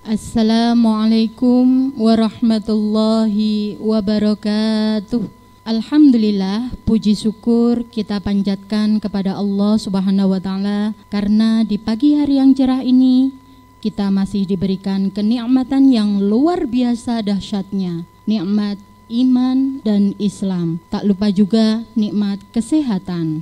Assalamualaikum warahmatullahi wabarakatuh. Alhamdulillah, puji syukur kita panjatkan kepada Allah Subhanahu wa taala karena di pagi hari yang cerah ini kita masih diberikan kenikmatan yang luar biasa dahsyatnya, nikmat iman dan Islam. Tak lupa juga nikmat kesehatan.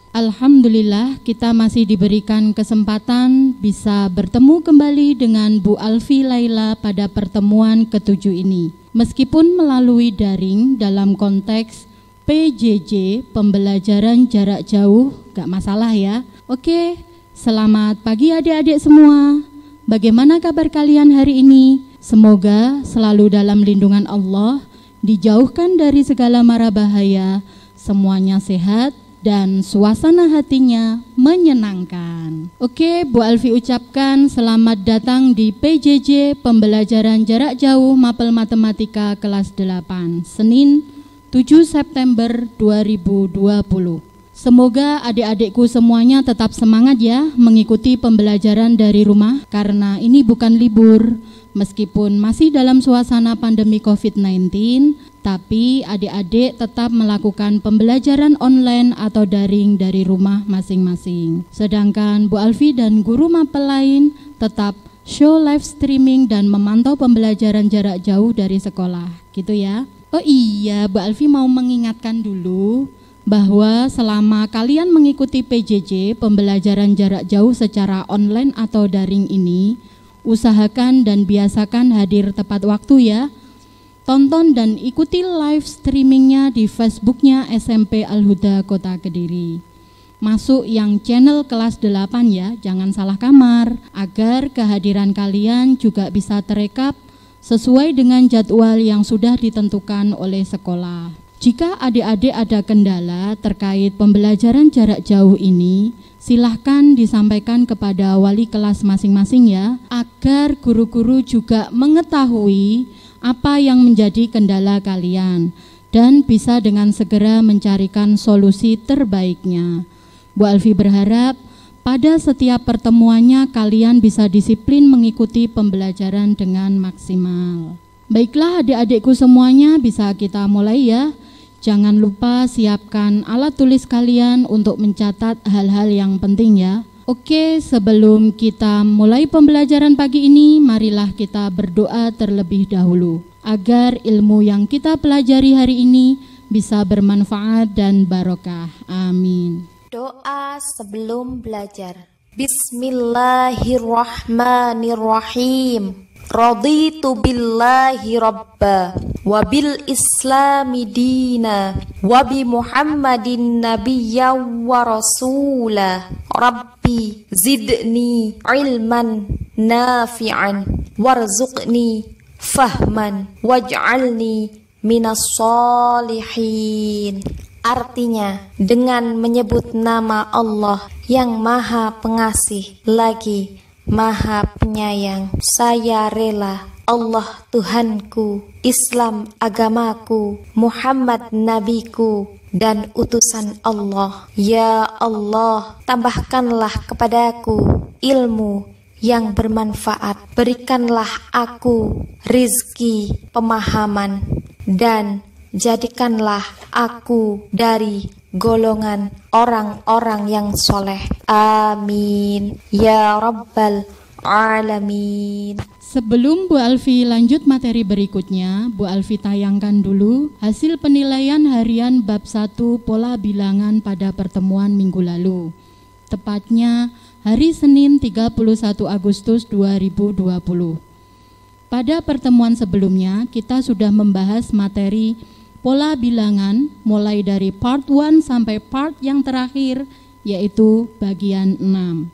Alhamdulillah kita masih diberikan kesempatan bisa bertemu kembali dengan Bu Alfi Laila pada pertemuan ke-7 ini. Meskipun melalui daring dalam konteks PJJ, pembelajaran jarak jauh, gak masalah ya. Oke, selamat pagi adik-adik semua. Bagaimana kabar kalian hari ini? Semoga selalu dalam lindungan Allah, dijauhkan dari segala mara bahaya, semuanya sehat, dan suasana hatinya menyenangkan. Oke, Bu Alfi ucapkan selamat datang di PJJ Pembelajaran Jarak Jauh Mapel Matematika kelas 8, Senin 7 September 2020. Semoga adik-adikku semuanya tetap semangat ya mengikuti pembelajaran dari rumah karena ini bukan libur. Meskipun masih dalam suasana pandemi COVID-19, tapi adik-adik tetap melakukan pembelajaran online atau daring dari rumah masing-masing. Sedangkan Bu Alfi dan guru mapel lain tetap show live streaming dan memantau pembelajaran jarak jauh dari sekolah, gitu ya. Oh iya, Bu Alfi mau mengingatkan dulu bahwa selama kalian mengikuti PJJ, pembelajaran jarak jauh secara online atau daring ini, usahakan dan biasakan hadir tepat waktu ya. Tonton dan ikuti live streamingnya di Facebooknya SMP Al-Huda Kota Kediri. Masuk yang channel kelas 8 ya, jangan salah kamar, agar kehadiran kalian juga bisa terekap sesuai dengan jadwal yang sudah ditentukan oleh sekolah. Jika adik-adik ada kendala terkait pembelajaran jarak jauh ini, silahkan disampaikan kepada wali kelas masing-masing ya, agar guru-guru juga mengetahui apa yang menjadi kendala kalian dan bisa dengan segera mencarikan solusi terbaiknya. Bu Alfi berharap pada setiap pertemuannya kalian bisa disiplin mengikuti pembelajaran dengan maksimal. Baiklah adik-adikku semuanya, bisa kita mulai ya. Jangan lupa siapkan alat tulis kalian untuk mencatat hal-hal yang penting ya. Oke, sebelum kita mulai pembelajaran pagi ini, marilah kita berdoa terlebih dahulu agar ilmu yang kita pelajari hari ini bisa bermanfaat dan barokah. Amin. Doa sebelum belajar. Bismillahirrahmanirrahim. Raditu billahi rabba wa bil islami dina wa bi muhammadin nabiyya wa rasula. Rabbi zidni ilman nafi'an warzuqni fahman waj'alni minas solihin. Artinya, dengan menyebut nama Allah yang Maha Pengasih lagi Maha Penyayang, saya rela Allah Tuhanku, Islam agamaku, Muhammad nabiku dan utusan Allah. Ya Allah, tambahkanlah kepadaku ilmu yang bermanfaat, berikanlah aku rizki pemahaman, dan jadikanlah aku dari golongan orang-orang yang soleh. Amin ya rabbal alamin. Sebelum Bu Alfi lanjut materi berikutnya, Bu Alfi tayangkan dulu hasil penilaian harian bab 1 pola bilangan pada pertemuan minggu lalu. Tepatnya hari Senin 31 Agustus 2020. Pada pertemuan sebelumnya kita sudah membahas materi pola bilangan mulai dari part 1 sampai part yang terakhir, yaitu bagian 6.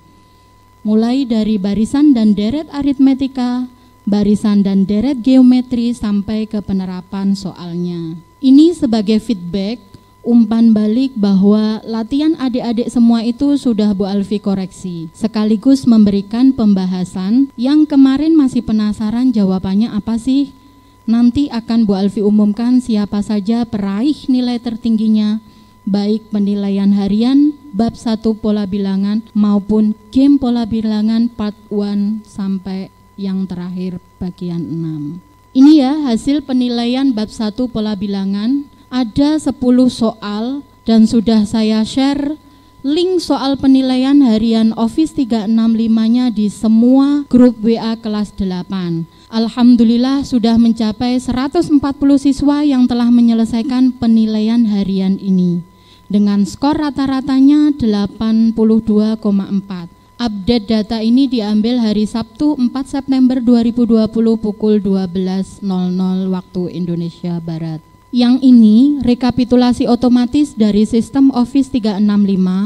Mulai dari barisan dan deret aritmetika, barisan dan deret geometri sampai ke penerapan soalnya. Ini sebagai feedback, umpan balik bahwa latihan adik-adik semua itu sudah Bu Alfi koreksi, sekaligus memberikan pembahasan yang kemarin masih penasaran jawabannya apa sih. Nanti akan Bu Alfi umumkan siapa saja peraih nilai tertingginya, baik penilaian harian, bab 1 pola bilangan maupun game pola bilangan part 1 sampai yang terakhir bagian 6. Ini ya hasil penilaian bab 1 pola bilangan. Ada 10 soal dan sudah saya share link soal penilaian harian Office 365-nya di semua grup WA kelas 8. Alhamdulillah sudah mencapai 140 siswa yang telah menyelesaikan penilaian harian ini dengan skor rata-ratanya 82,4. Update data ini diambil hari Sabtu 4 September 2020 pukul 12.00 waktu Indonesia Barat. Yang ini rekapitulasi otomatis dari sistem Office 365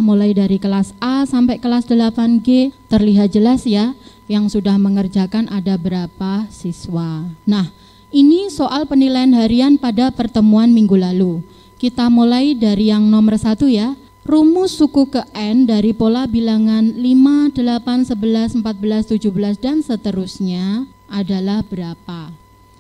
mulai dari kelas A sampai kelas 8G, terlihat jelas ya yang sudah mengerjakan ada berapa siswa. Nah, ini soal penilaian harian pada pertemuan minggu lalu. Kita mulai dari yang nomor 1 ya. Rumus suku ke N dari pola bilangan 5, 8, 11, 14, 17 dan seterusnya adalah berapa?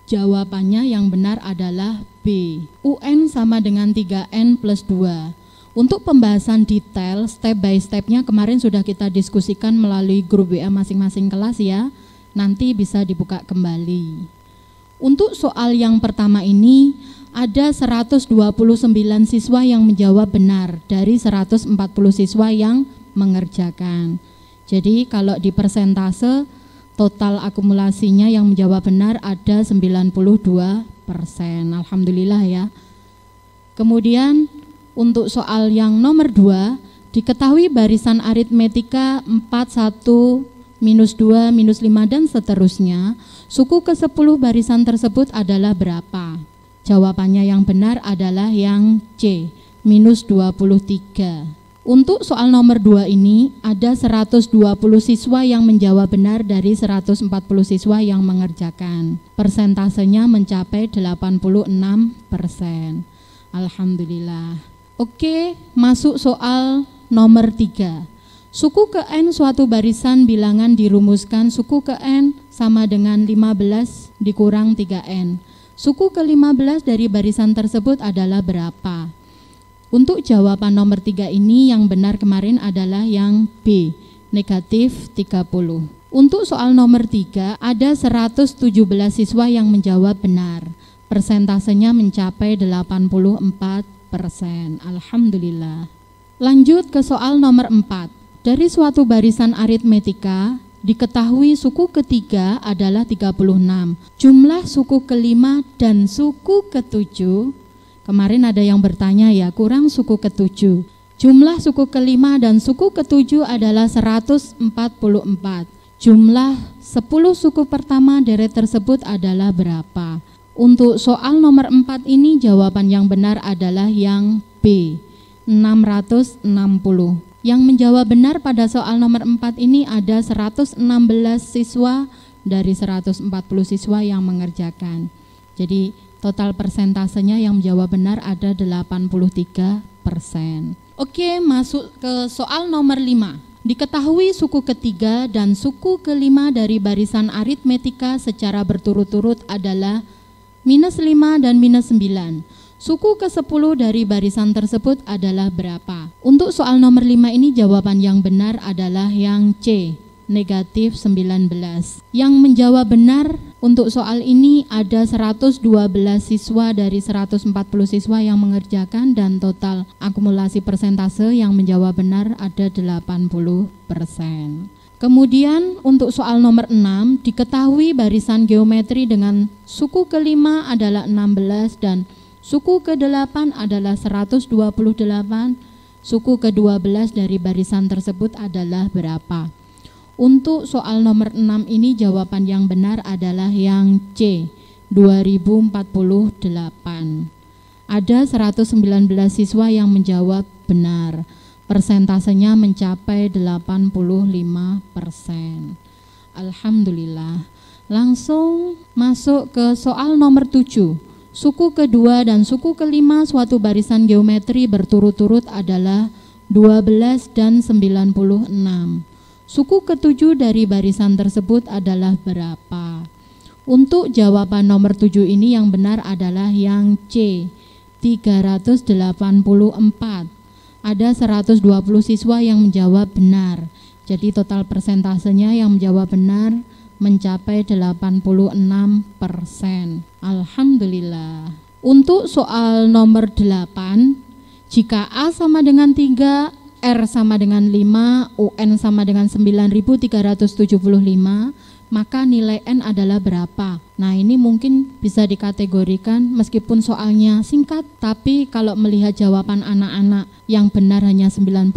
Jawabannya yang benar adalah B. UN sama dengan 3N plus 2. Untuk pembahasan detail step by stepnya kemarin sudah kita diskusikan melalui grup WA masing-masing kelas ya. Nanti bisa dibuka kembali. Untuk soal yang pertama ini ada 129 siswa yang menjawab benar dari 140 siswa yang mengerjakan. Jadi kalau di persentase total akumulasinya yang menjawab benar ada 92%. Alhamdulillah ya. Kemudian untuk soal yang nomor 2, diketahui barisan aritmetika 4, 1, minus 2, minus 5 dan seterusnya. Suku ke-10 barisan tersebut adalah berapa? Jawabannya yang benar adalah yang C, minus 23. Untuk soal nomor 2 ini ada 120 siswa yang menjawab benar dari 140 siswa yang mengerjakan. Persentasenya mencapai 86%. Alhamdulillah. Oke, masuk soal nomor 3. Suku ke N suatu barisan bilangan dirumuskan suku ke N sama dengan 15 dikurang 3N. Suku ke-15 dari barisan tersebut adalah berapa? Untuk jawaban nomor 3 ini yang benar kemarin adalah yang B, negatif 30. Untuk soal nomor 3 ada 117 siswa yang menjawab benar. Persentasenya mencapai 84%. Alhamdulillah. Lanjut ke soal nomor 4. Dari suatu barisan aritmetika diketahui suku ketiga adalah 36. Jumlah suku kelima dan suku ketujuh, kemarin ada yang bertanya ya, kurang suku ketujuh. Jumlah suku kelima dan suku ketujuh adalah 144. Jumlah 10 suku pertama deret tersebut adalah berapa? Untuk soal nomor 4 ini jawaban yang benar adalah yang B, 660. Yang menjawab benar pada soal nomor 4 ini ada 116 siswa dari 140 siswa yang mengerjakan. Jadi total persentasenya yang menjawab benar ada 83%. Oke, masuk ke soal nomor 5. Diketahui suku ketiga dan suku kelima dari barisan aritmetika secara berturut-turut adalah minus 5 dan minus 9. Suku ke-10 dari barisan tersebut adalah berapa? Untuk soal nomor 5 ini jawaban yang benar adalah yang C, negatif 19. Yang menjawab benar untuk soal ini ada 112 siswa dari 140 siswa yang mengerjakan dan total akumulasi persentase yang menjawab benar ada 80%. Kemudian untuk soal nomor 6 diketahui barisan geometri dengan suku kelima adalah 16 dan suku ke-8 adalah 128, suku ke-12 dari barisan tersebut adalah berapa? Untuk soal nomor 6 ini jawaban yang benar adalah yang C, 2048. Ada 119 siswa yang menjawab benar. Persentasenya mencapai 85%. Alhamdulillah. Langsung masuk ke soal nomor 7. Suku kedua dan suku kelima suatu barisan geometri berturut-turut adalah 12 dan 96. Suku ketujuh dari barisan tersebut adalah berapa? Untuk jawaban nomor 7 ini yang benar adalah yang C, 384. Ada 120 siswa yang menjawab benar. Jadi total persentasenya yang menjawab benar mencapai 86%. Alhamdulillah. Untuk soal nomor 8, jika A sama dengan 3, R sama dengan 5, UN sama dengan 9.375, maka nilai N adalah berapa? Nah, ini mungkin bisa dikategorikan meskipun soalnya singkat, tapi kalau melihat jawaban anak-anak yang benar hanya 98,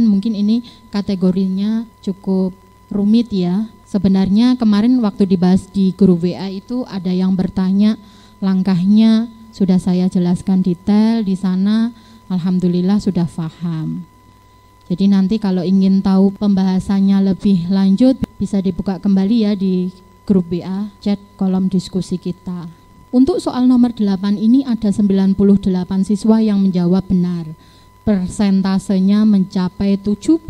mungkin ini kategorinya cukup rumit ya. Sebenarnya kemarin waktu dibahas di grup WA itu ada yang bertanya, langkahnya sudah saya jelaskan detail di sana, alhamdulillah sudah paham. Jadi nanti kalau ingin tahu pembahasannya lebih lanjut bisa dibuka kembali ya di grup WA, chat kolom diskusi kita. Untuk soal nomor 8 ini ada 98 siswa yang menjawab benar. Persentasenya mencapai 70%.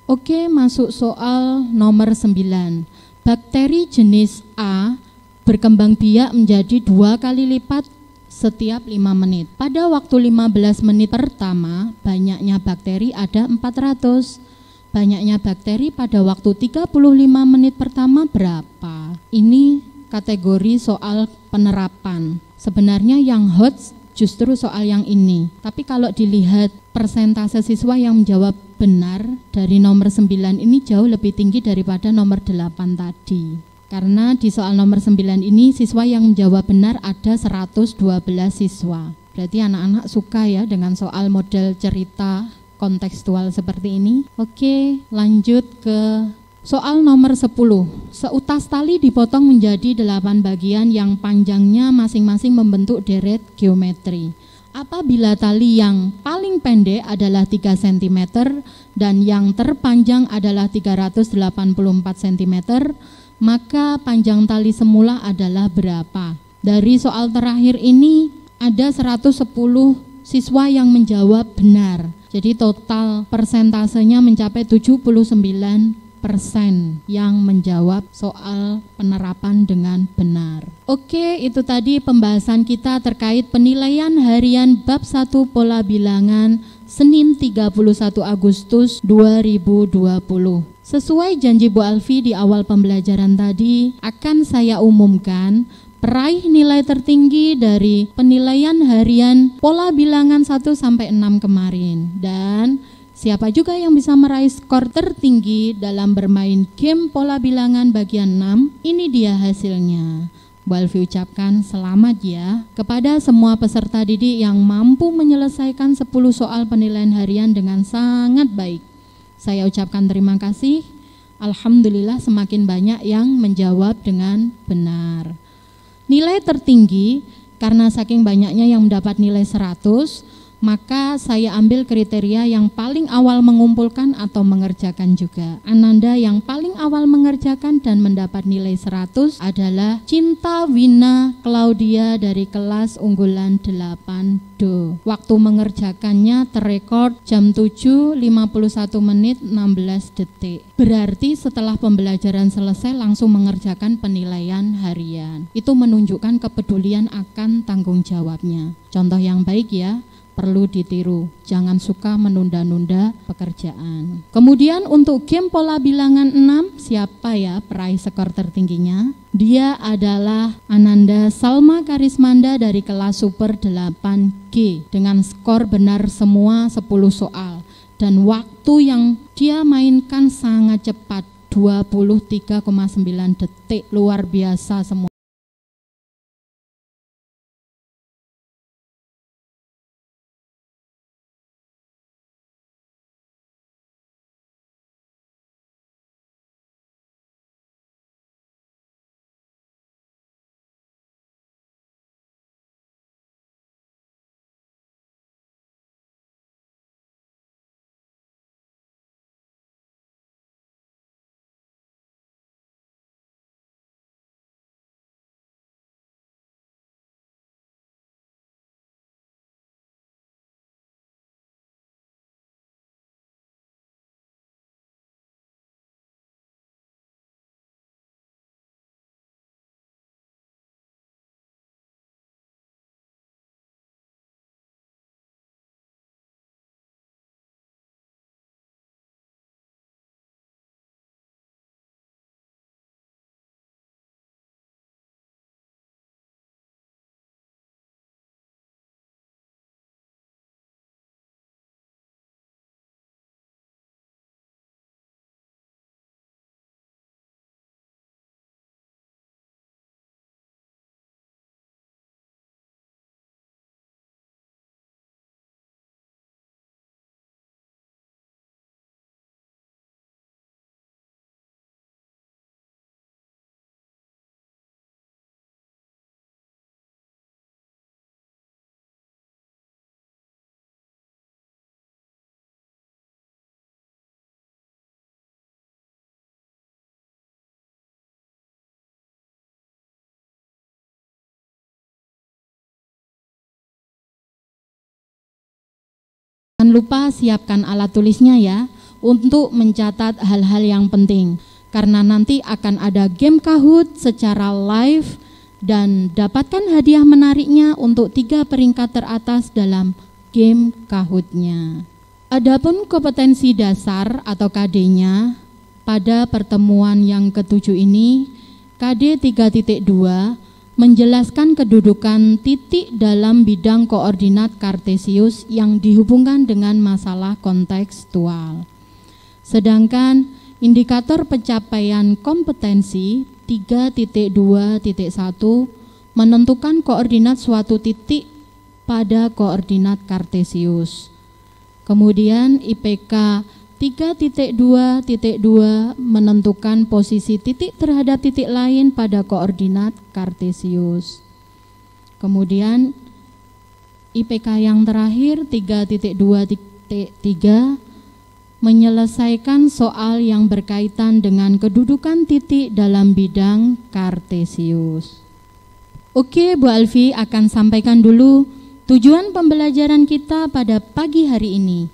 Oke, masuk soal nomor 9. Bakteri jenis A berkembang biak menjadi 2 kali lipat setiap 5 menit. Pada waktu 15 menit pertama, banyaknya bakteri ada 400. Banyaknya bakteri pada waktu 35 menit pertama berapa? Ini kategori soal penerapan. Sebenarnya yang hot justru soal yang ini. Tapi kalau dilihat persentase siswa yang menjawab benar dari nomor 9 ini jauh lebih tinggi daripada nomor 8 tadi. Karena di soal nomor 9 ini siswa yang menjawab benar ada 112 siswa. Berarti anak-anak suka ya dengan soal model cerita kontekstual seperti ini. Oke, lanjut ke soal nomor 10. Seutas tali dipotong menjadi 8 bagian yang panjangnya masing-masing membentuk deret geometri. Apabila tali yang paling pendek adalah 3 cm dan yang terpanjang adalah 384 cm, maka panjang tali semula adalah berapa? Dari soal terakhir ini ada 110 siswa yang menjawab benar. Jadi total persentasenya mencapai 79% yang menjawab soal penerapan dengan benar. Oke, itu tadi pembahasan kita terkait penilaian harian bab 1 pola bilangan Senin 31 Agustus 2020. Sesuai janji Bu Alfi di awal pembelajaran tadi, akan saya umumkan peraih nilai tertinggi dari penilaian harian pola bilangan 1 sampai 6 kemarin. Dan siapa juga yang bisa meraih skor tertinggi dalam bermain game pola bilangan bagian 6? Ini dia hasilnya. Bu Alfi ucapkan selamat ya kepada semua peserta didik yang mampu menyelesaikan 10 soal penilaian harian dengan sangat baik. Saya ucapkan terima kasih. Alhamdulillah semakin banyak yang menjawab dengan benar. Nilai tertinggi karena saking banyaknya yang mendapat nilai 100, maka saya ambil kriteria yang paling awal mengumpulkan atau mengerjakan juga. Ananda yang paling awal mengerjakan dan mendapat nilai 100 adalah Cinta Wina Claudia dari kelas unggulan 8D. Waktu mengerjakannya terrekord jam 7.51 menit 16 detik. Berarti setelah pembelajaran selesai langsung mengerjakan penilaian harian. Itu menunjukkan kepedulian akan tanggung jawabnya. Contoh yang baik ya. Perlu ditiru, jangan suka menunda-nunda pekerjaan. Kemudian untuk game pola bilangan 6, siapa ya peraih skor tertingginya? Dia adalah Ananda Salma Karismanda dari kelas Super 8G dengan skor benar semua 10 soal. Dan waktu yang dia mainkan sangat cepat, 23,9 detik, luar biasa semua. lupa siapkan alat tulisnya ya, untuk mencatat hal-hal yang penting. Karena nanti akan ada game Kahoot secara live dan dapatkan hadiah menariknya untuk 3 peringkat teratas dalam game Kahoot-nya. Adapun kompetensi dasar atau KD-nya, pada pertemuan yang ke-7 ini, KD 3.2 menjelaskan kedudukan titik dalam bidang koordinat kartesius yang dihubungkan dengan masalah kontekstual. Sedangkan indikator pencapaian kompetensi 3.2.1 menentukan koordinat suatu titik pada koordinat kartesius. Kemudian IPK 3.2.2 menentukan posisi titik terhadap titik lain pada koordinat kartesius. Kemudian IPK yang terakhir 3.2.3 menyelesaikan soal yang berkaitan dengan kedudukan titik dalam bidang kartesius. Oke, Bu Alfi akan sampaikan dulu tujuan pembelajaran kita pada pagi hari ini.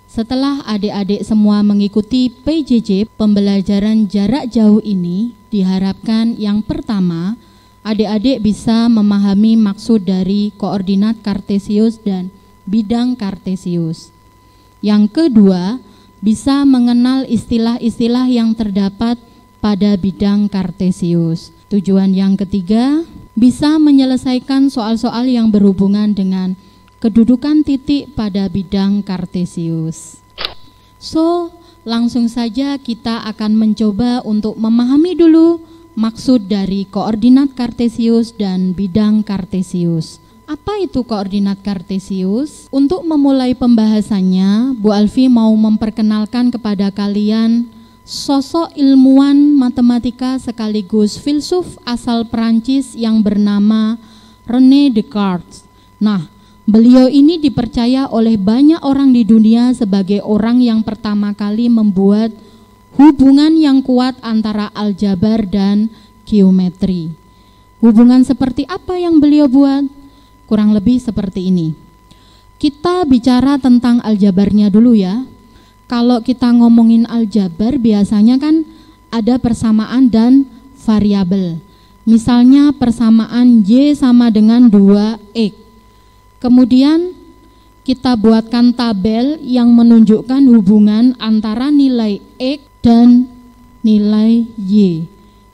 Setelah adik-adik semua mengikuti PJJ pembelajaran jarak jauh ini, diharapkan yang pertama, adik-adik bisa memahami maksud dari koordinat kartesius dan bidang kartesius. Yang kedua, bisa mengenal istilah-istilah yang terdapat pada bidang kartesius. Tujuan yang ketiga, bisa menyelesaikan soal-soal yang berhubungan dengan kedudukan titik pada bidang kartesius. So, langsung saja kita akan mencoba untuk memahami dulu maksud dari koordinat kartesius dan bidang kartesius. Apa itu koordinat kartesius? Untuk memulai pembahasannya, Bu Alfi mau memperkenalkan kepada kalian sosok ilmuwan matematika sekaligus filsuf asal Perancis yang bernama René Descartes. Nah, beliau ini dipercaya oleh banyak orang di dunia sebagai orang yang pertama kali membuat hubungan yang kuat antara aljabar dan geometri. Hubungan seperti apa yang beliau buat? Kurang lebih seperti ini. Kita bicara tentang aljabarnya dulu ya. Kalau kita ngomongin aljabar biasanya kan ada persamaan dan variabel. Misalnya persamaan Y sama dengan 2X. Kemudian kita buatkan tabel yang menunjukkan hubungan antara nilai X dan nilai Y.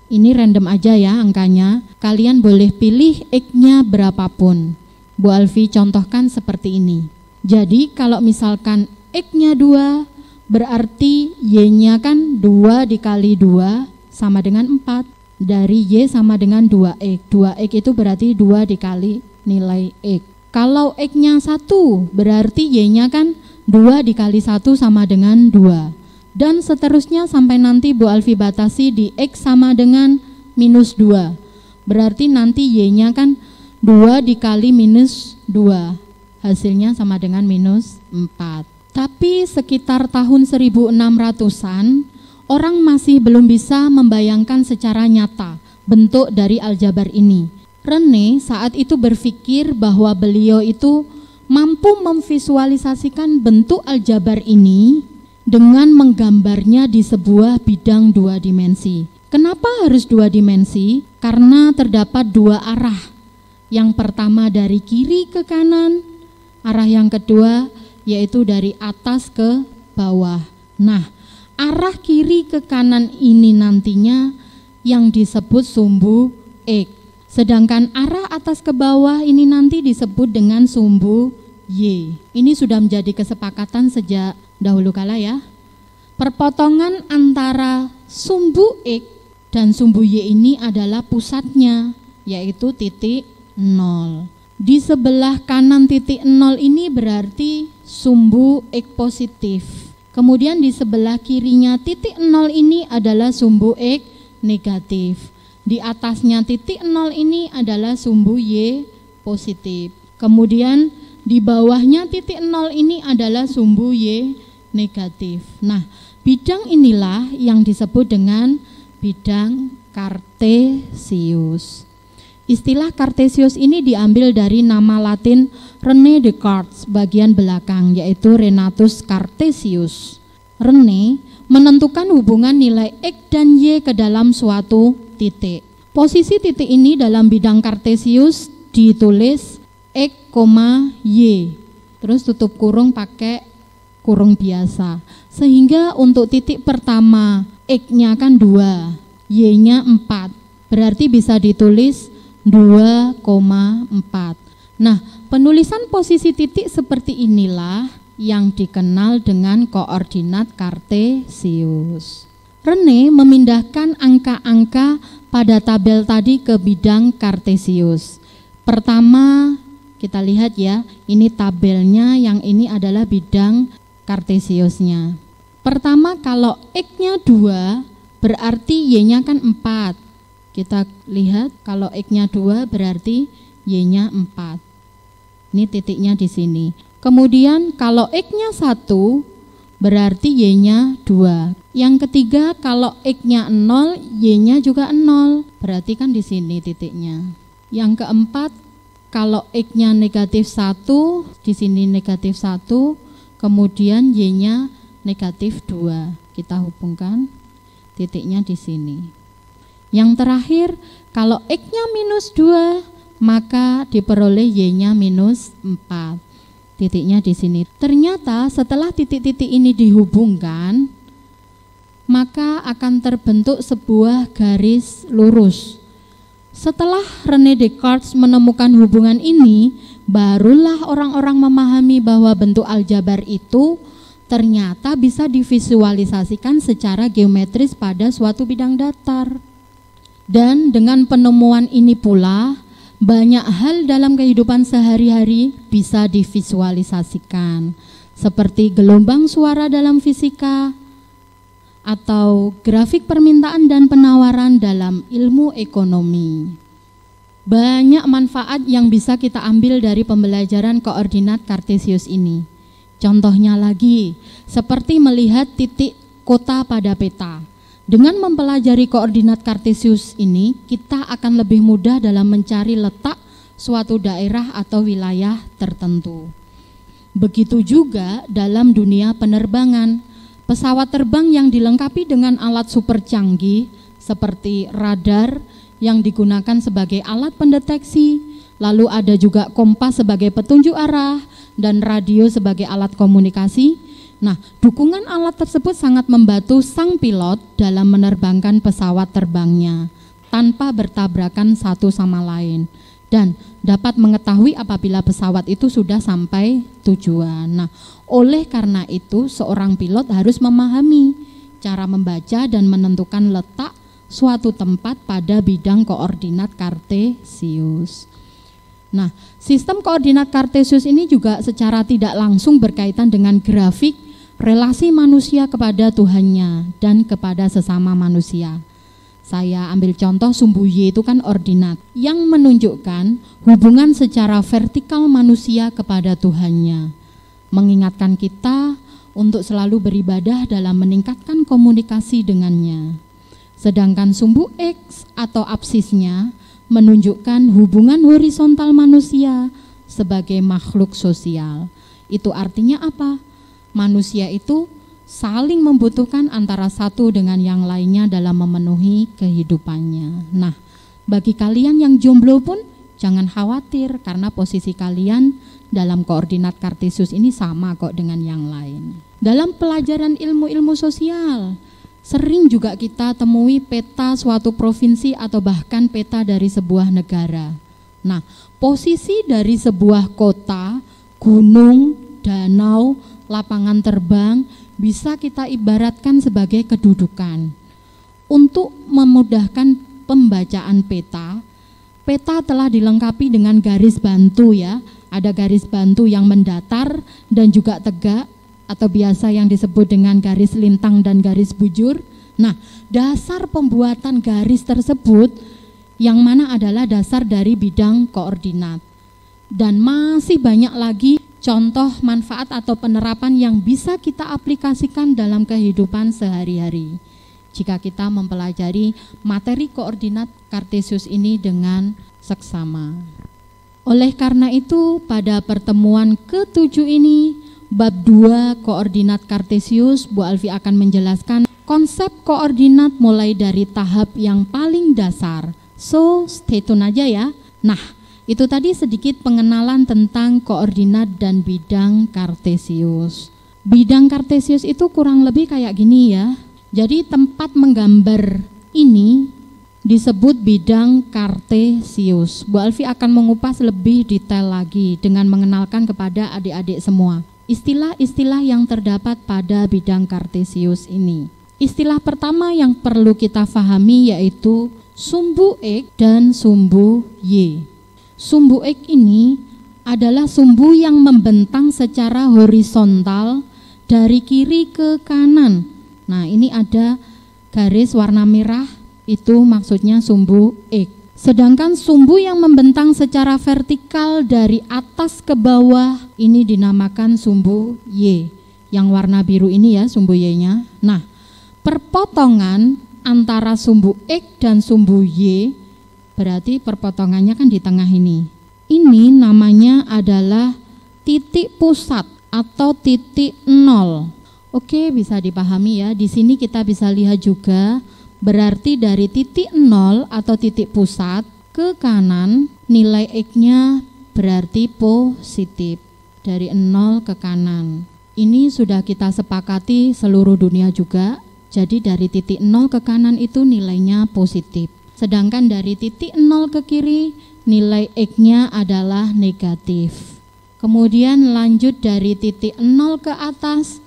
Ini random aja ya angkanya. Kalian boleh pilih X-nya berapapun. Bu Alfi contohkan seperti ini. Jadi kalau misalkan X-nya 2, berarti Y-nya kan 2 dikali 2 sama dengan 4. Dari Y sama dengan 2X. 2X itu berarti 2 dikali nilai X. Kalau X-nya 1, berarti Y-nya kan 2 dikali 1 sama dengan 2. Dan seterusnya sampai nanti Bu Alfi batasi di X sama dengan minus 2. Berarti nanti Y-nya kan 2 dikali minus 2. Hasilnya sama dengan minus 4. Tapi sekitar tahun 1600-an, orang masih belum bisa membayangkan secara nyata bentuk dari aljabar ini. René saat itu berpikir bahwa beliau itu mampu memvisualisasikan bentuk aljabar ini dengan menggambarnya di sebuah bidang 2 dimensi. Kenapa harus 2 dimensi? Karena terdapat 2 arah. Yang pertama dari kiri ke kanan, arah yang kedua yaitu dari atas ke bawah. Nah, arah kiri ke kanan ini nantinya yang disebut sumbu X. Sedangkan arah atas ke bawah ini nanti disebut dengan sumbu Y. Ini sudah menjadi kesepakatan sejak dahulu kala ya. Perpotongan antara sumbu X dan sumbu Y ini adalah pusatnya, yaitu titik 0. Di sebelah kanan titik 0 ini berarti sumbu X positif. Kemudian di sebelah kirinya titik 0 ini adalah sumbu X negatif. Di atasnya titik 0 ini adalah sumbu Y positif. Kemudian di bawahnya titik 0 ini adalah sumbu Y negatif. Nah, bidang inilah yang disebut dengan bidang kartesius. Istilah Cartesius ini diambil dari nama Latin René Descartes bagian belakang, yaitu Renatus Cartesius. René menentukan hubungan nilai X dan Y ke dalam suatu titik. Posisi titik ini dalam bidang Cartesius ditulis X, Y, terus tutup kurung pakai kurung biasa. Sehingga untuk titik pertama X-nya kan 2, Y-nya 4, berarti bisa ditulis 2,4. Nah, penulisan posisi titik seperti inilah yang dikenal dengan koordinat Cartesius. René memindahkan angka-angka pada tabel tadi ke bidang Cartesius. Pertama, kita lihat ya, ini tabelnya, yang ini adalah bidang Cartesiusnya. Pertama, kalau X-nya 2, berarti Y-nya kan 4. Kita lihat kalau X-nya 2 berarti Y-nya 4. Ini titiknya di sini. Kemudian kalau X-nya 1 berarti Y-nya 2. Yang ketiga kalau X-nya 0, Y-nya juga 0. Berarti kan di sini titiknya. Yang keempat kalau X-nya negatif 1, di sini negatif 1, kemudian Y-nya negatif 2. Kita hubungkan titiknya di sini. Yang terakhir, kalau X-nya minus 2, maka diperoleh Y-nya minus 4. Titiknya di sini. Ternyata setelah titik-titik ini dihubungkan, maka akan terbentuk sebuah garis lurus. Setelah René Descartes menemukan hubungan ini, barulah orang-orang memahami bahwa bentuk aljabar itu ternyata bisa divisualisasikan secara geometris pada suatu bidang datar. Dan dengan penemuan ini pula, banyak hal dalam kehidupan sehari-hari bisa divisualisasikan, seperti gelombang suara dalam fisika, atau grafik permintaan dan penawaran dalam ilmu ekonomi. Banyak manfaat yang bisa kita ambil dari pembelajaran koordinat Cartesius ini. Contohnya lagi, seperti melihat titik kota pada peta. Dengan mempelajari koordinat Cartesius ini, kita akan lebih mudah dalam mencari letak suatu daerah atau wilayah tertentu. Begitu juga dalam dunia penerbangan. Pesawat terbang yang dilengkapi dengan alat super canggih seperti radar yang digunakan sebagai alat pendeteksi, lalu ada juga kompas sebagai petunjuk arah dan radio sebagai alat komunikasi. Nah, dukungan alat tersebut sangat membantu sang pilot dalam menerbangkan pesawat terbangnya tanpa bertabrakan satu sama lain dan dapat mengetahui apabila pesawat itu sudah sampai tujuan. Nah, oleh karena itu seorang pilot harus memahami cara membaca dan menentukan letak suatu tempat pada bidang koordinat Cartesius. Nah, sistem koordinat Cartesius ini juga secara tidak langsung berkaitan dengan grafik relasi manusia kepada Tuhannya dan kepada sesama manusia. Saya ambil contoh sumbu Y itu kan ordinat yang menunjukkan hubungan secara vertikal manusia kepada Tuhannya, mengingatkan kita untuk selalu beribadah dalam meningkatkan komunikasi dengannya. Sedangkan sumbu X atau absisnya menunjukkan hubungan horizontal manusia sebagai makhluk sosial. Itu artinya apa? Manusia itu saling membutuhkan antara satu dengan yang lainnya dalam memenuhi kehidupannya. Nah, bagi kalian yang jomblo pun jangan khawatir karena posisi kalian dalam koordinat Cartesius ini sama kok dengan yang lain. Dalam pelajaran ilmu-ilmu sosial, sering juga kita temui peta suatu provinsi atau bahkan peta dari sebuah negara. Nah, posisi dari sebuah kota, gunung, danau, lapangan terbang bisa kita ibaratkan sebagai kedudukan. Untuk memudahkan pembacaan peta, peta telah dilengkapi dengan garis bantu ya. Ada garis bantu yang mendatar dan juga tegak atau biasa yang disebut dengan garis lintang dan garis bujur. Nah, dasar pembuatan garis tersebut yang mana adalah dasar dari bidang koordinat. Dan masih banyak lagi contoh manfaat atau penerapan yang bisa kita aplikasikan dalam kehidupan sehari-hari. jika kita mempelajari materi koordinat Kartesius ini dengan seksama. Oleh karena itu, pada pertemuan ke-7 ini, bab 2 koordinat Kartesius, Bu Alfi akan menjelaskan konsep koordinat mulai dari tahap yang paling dasar. So, stay tune aja ya. Nah, itu tadi sedikit pengenalan tentang koordinat dan bidang Kartesius. Bidang Kartesius itu kurang lebih kayak gini ya. Jadi tempat menggambar ini disebut bidang Kartesius. Bu Alfi akan mengupas lebih detail lagi dengan mengenalkan kepada adik-adik semua istilah-istilah yang terdapat pada bidang Kartesius ini. Istilah pertama yang perlu kita pahami yaitu sumbu X dan sumbu Y. Sumbu X ini adalah sumbu yang membentang secara horizontal dari kiri ke kanan. Nah, ini ada garis warna merah, itu maksudnya sumbu X. Sedangkan sumbu yang membentang secara vertikal dari atas ke bawah, ini dinamakan sumbu Y. Yang warna biru ini ya, sumbu Y-nya. Nah, perpotongan antara sumbu X dan sumbu Y, berarti perpotongannya kan di tengah ini. Ini namanya adalah titik pusat atau titik nol. Oke, bisa dipahami ya. Di sini kita bisa lihat juga, berarti dari titik nol atau titik pusat ke kanan, nilai X-nya berarti positif. Dari 0 ke kanan. Ini sudah kita sepakati seluruh dunia juga. Jadi dari titik 0 ke kanan itu nilainya positif. Sedangkan dari titik 0 ke kiri, nilai X-nya adalah negatif. Kemudian lanjut dari titik 0 ke atas,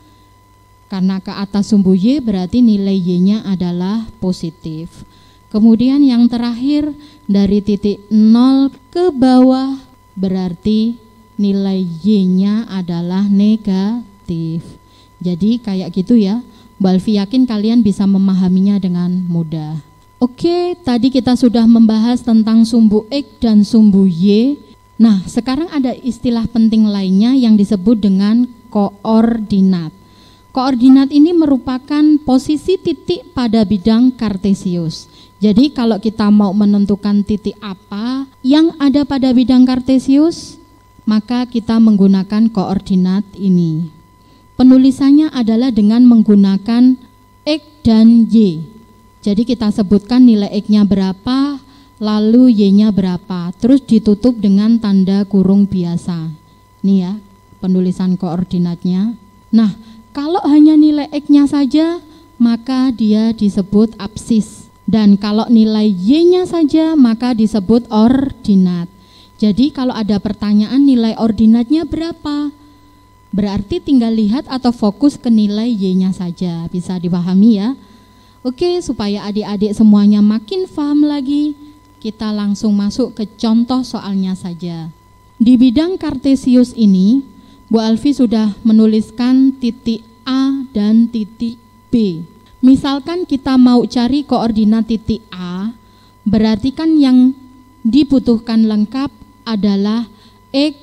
karena ke atas sumbu Y berarti nilai Y-nya adalah positif. Kemudian yang terakhir dari titik 0 ke bawah berarti nilai Y-nya adalah negatif. Jadi kayak gitu ya. Bu Alfi yakin kalian bisa memahaminya dengan mudah. Oke, tadi kita sudah membahas tentang sumbu X dan sumbu Y. Nah, sekarang ada istilah penting lainnya yang disebut dengan koordinat. Koordinat ini merupakan posisi titik pada bidang Kartesius. Jadi kalau kita mau menentukan titik apa yang ada pada bidang Kartesius, maka kita menggunakan koordinat ini. Penulisannya adalah dengan menggunakan X dan Y. Jadi kita sebutkan nilai X-nya berapa, lalu Y-nya berapa, terus ditutup dengan tanda kurung biasa. Ini ya, penulisan koordinatnya. Nah, kalau hanya nilai X-nya saja, maka dia disebut absis. Dan kalau nilai Y-nya saja, maka disebut ordinat. Jadi kalau ada pertanyaan nilai ordinatnya berapa, berarti tinggal lihat atau fokus ke nilai Y-nya saja. Bisa dipahami ya? Oke, supaya adik-adik semuanya makin paham lagi, kita langsung masuk ke contoh soalnya saja. Di bidang Kartesius ini, Bu Alfi sudah menuliskan titik A dan titik B. Misalkan kita mau cari koordinat titik A, berarti kan yang dibutuhkan lengkap adalah X,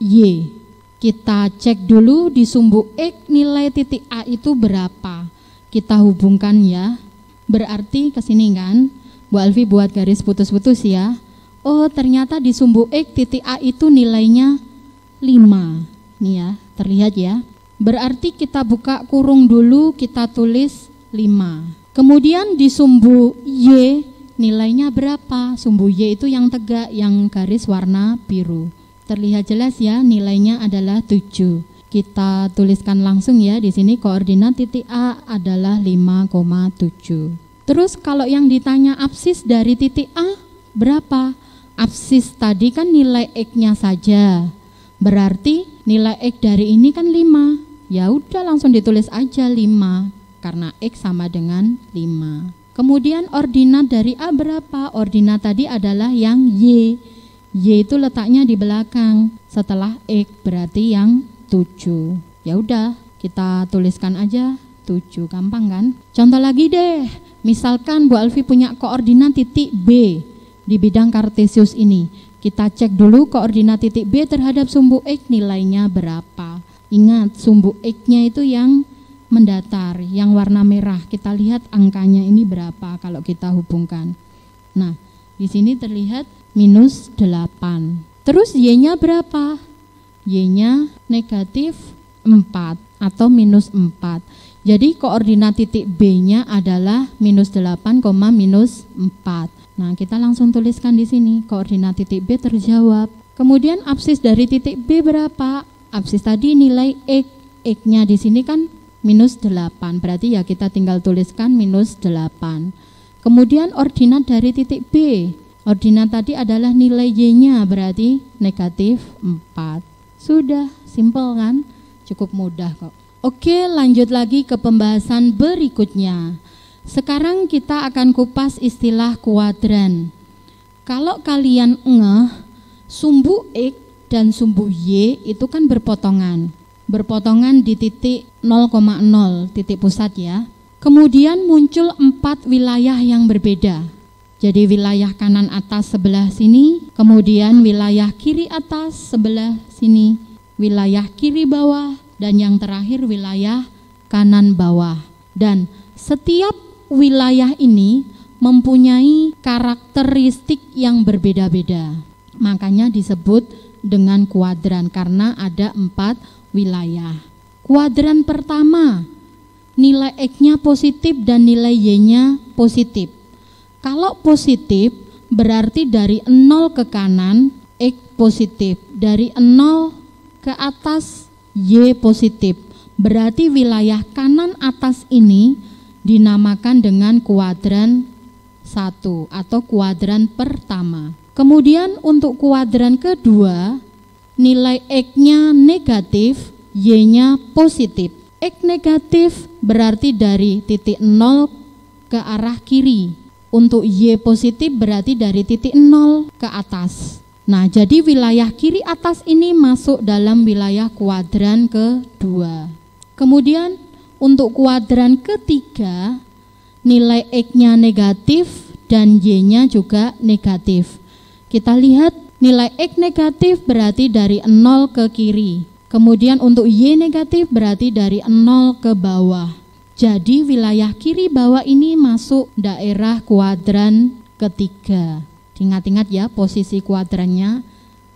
Y. Kita cek dulu di sumbu X nilai titik A itu berapa. Kita hubungkan ya. Berarti ke sini kan, Bu Alfi buat garis putus-putus ya. Oh, ternyata di sumbu X titik A itu nilainya 5. Nih ya, terlihat ya. Berarti kita buka kurung dulu, kita tulis 5. Kemudian di sumbu Y nilainya berapa? Sumbu Y itu yang tegak, yang garis warna biru. Terlihat jelas ya, nilainya adalah 7. Kita tuliskan langsung ya, di sini koordinat titik A adalah 5,7. Terus kalau yang ditanya absis dari titik A berapa? Absis tadi kan nilai X-nya saja. Berarti nilai X dari ini kan 5. Ya udah langsung ditulis aja 5 karena X sama dengan 5. Kemudian ordinat dari A berapa? Ordinat tadi adalah yang Y. Y itu letaknya di belakang setelah X, berarti yang 7. Ya udah, kita tuliskan aja 7, gampang kan? Contoh lagi deh. Misalkan Bu Alfi punya koordinat titik B di bidang Kartesius ini. Kita cek dulu koordinat titik B terhadap sumbu X nilainya berapa. Ingat, sumbu X-nya itu yang mendatar, yang warna merah. Kita lihat angkanya ini berapa kalau kita hubungkan. Nah, di sini terlihat minus 8. Terus Y-nya berapa? Y-nya negatif 4 atau minus 4. Jadi koordinat titik B-nya adalah minus 8, minus 4. Nah, kita langsung tuliskan di sini. Koordinat titik B terjawab. Kemudian absis dari titik B berapa? Absis tadi nilai X. X-nya di sini kan minus 8. Berarti ya kita tinggal tuliskan minus 8. Kemudian ordinat dari titik B. Ordinat tadi adalah nilai Y-nya, berarti negatif 4. Sudah, simpel kan? Cukup mudah kok. Oke, lanjut lagi ke pembahasan berikutnya. Sekarang kita akan kupas istilah kuadran. Kalau kalian ngeh, sumbu X dan sumbu Y itu kan berpotongan. Berpotongan di titik 0,0, titik pusat ya. Kemudian muncul 4 wilayah yang berbeda. Jadi wilayah kanan atas sebelah sini, kemudian wilayah kiri atas sebelah sini, wilayah kiri bawah, dan yang terakhir wilayah kanan bawah. Dan setiap wilayah ini mempunyai karakteristik yang berbeda-beda. Makanya disebut dengan kuadran karena ada 4 wilayah. Kuadran pertama, nilai X-nya positif dan nilai Y-nya positif. Kalau positif berarti dari 0 ke kanan X positif, dari 0 ke atas Y positif. Berarti wilayah kanan atas ini dinamakan dengan kuadran 1 atau kuadran pertama. Kemudian untuk kuadran kedua, nilai X-nya negatif, Y-nya positif. X negatif berarti dari titik 0 ke arah kiri. Untuk Y positif berarti dari titik 0 ke atas. Nah, jadi wilayah kiri atas ini masuk dalam wilayah kuadran kedua. Kemudian untuk kuadran ketiga, nilai X-nya negatif dan Y-nya juga negatif. Kita lihat nilai X negatif berarti dari 0 ke kiri. Kemudian untuk Y negatif berarti dari 0 ke bawah. Jadi wilayah kiri bawah ini masuk daerah kuadran ketiga. Ingat-ingat ya posisi kuadrannya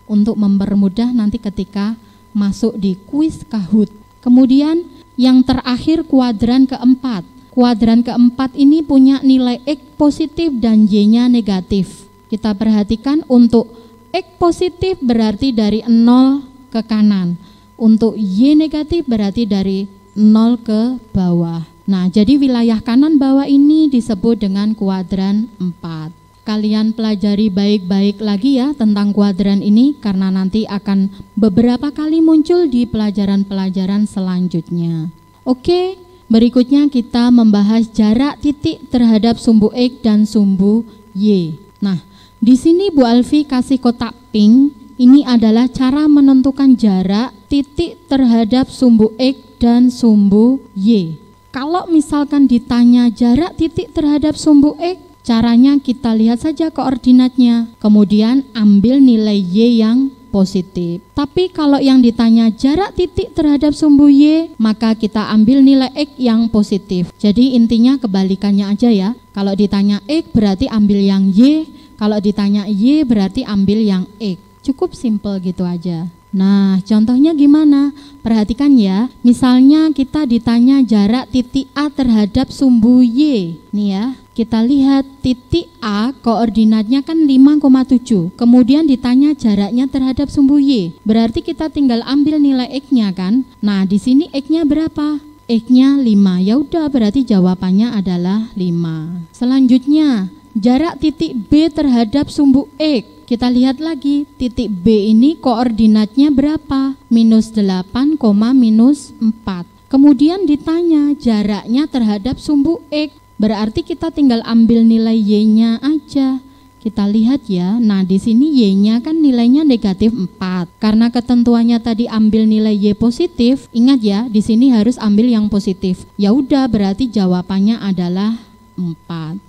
untuk mempermudah nanti ketika masuk di kuis Kahoot. Kemudian yang terakhir kuadran keempat. Kuadran keempat ini punya nilai X positif dan Y-nya negatif. Kita perhatikan untuk X positif berarti dari 0 ke kanan. Untuk Y negatif berarti dari 0 ke bawah. Nah, jadi wilayah kanan bawah ini disebut dengan kuadran 4. Kalian pelajari baik-baik lagi ya tentang kuadran ini karena nanti akan beberapa kali muncul di pelajaran-pelajaran selanjutnya. Oke, berikutnya kita membahas jarak titik terhadap sumbu X dan sumbu Y. Nah, di sini Bu Alfi kasih kotak pink. Ini adalah cara menentukan jarak titik terhadap sumbu X dan sumbu Y. Kalau misalkan ditanya jarak titik terhadap sumbu X, caranya kita lihat saja koordinatnya, kemudian ambil nilai Y yang positif. Tapi kalau yang ditanya jarak titik terhadap sumbu Y, maka kita ambil nilai X yang positif. Jadi intinya kebalikannya aja ya. Kalau ditanya X berarti ambil yang Y, kalau ditanya Y berarti ambil yang X. Cukup simple gitu aja. Nah, contohnya gimana? Perhatikan ya, misalnya kita ditanya jarak titik A terhadap sumbu Y. Nih ya, kita lihat titik A koordinatnya kan 5,7. Kemudian ditanya jaraknya terhadap sumbu Y. Berarti kita tinggal ambil nilai X-nya kan? Nah, di sini X-nya berapa? X-nya 5. Ya udah, berarti jawabannya adalah 5. Selanjutnya, jarak titik B terhadap sumbu X. Kita lihat lagi, titik B ini koordinatnya berapa? -8, -4. Kemudian ditanya jaraknya terhadap sumbu X. Berarti kita tinggal ambil nilai Y-nya aja. Kita lihat ya, nah di sini Y-nya kan nilainya negatif 4. Karena ketentuannya tadi ambil nilai Y positif, ingat ya, di sini harus ambil yang positif. Ya udah, berarti jawabannya adalah 4.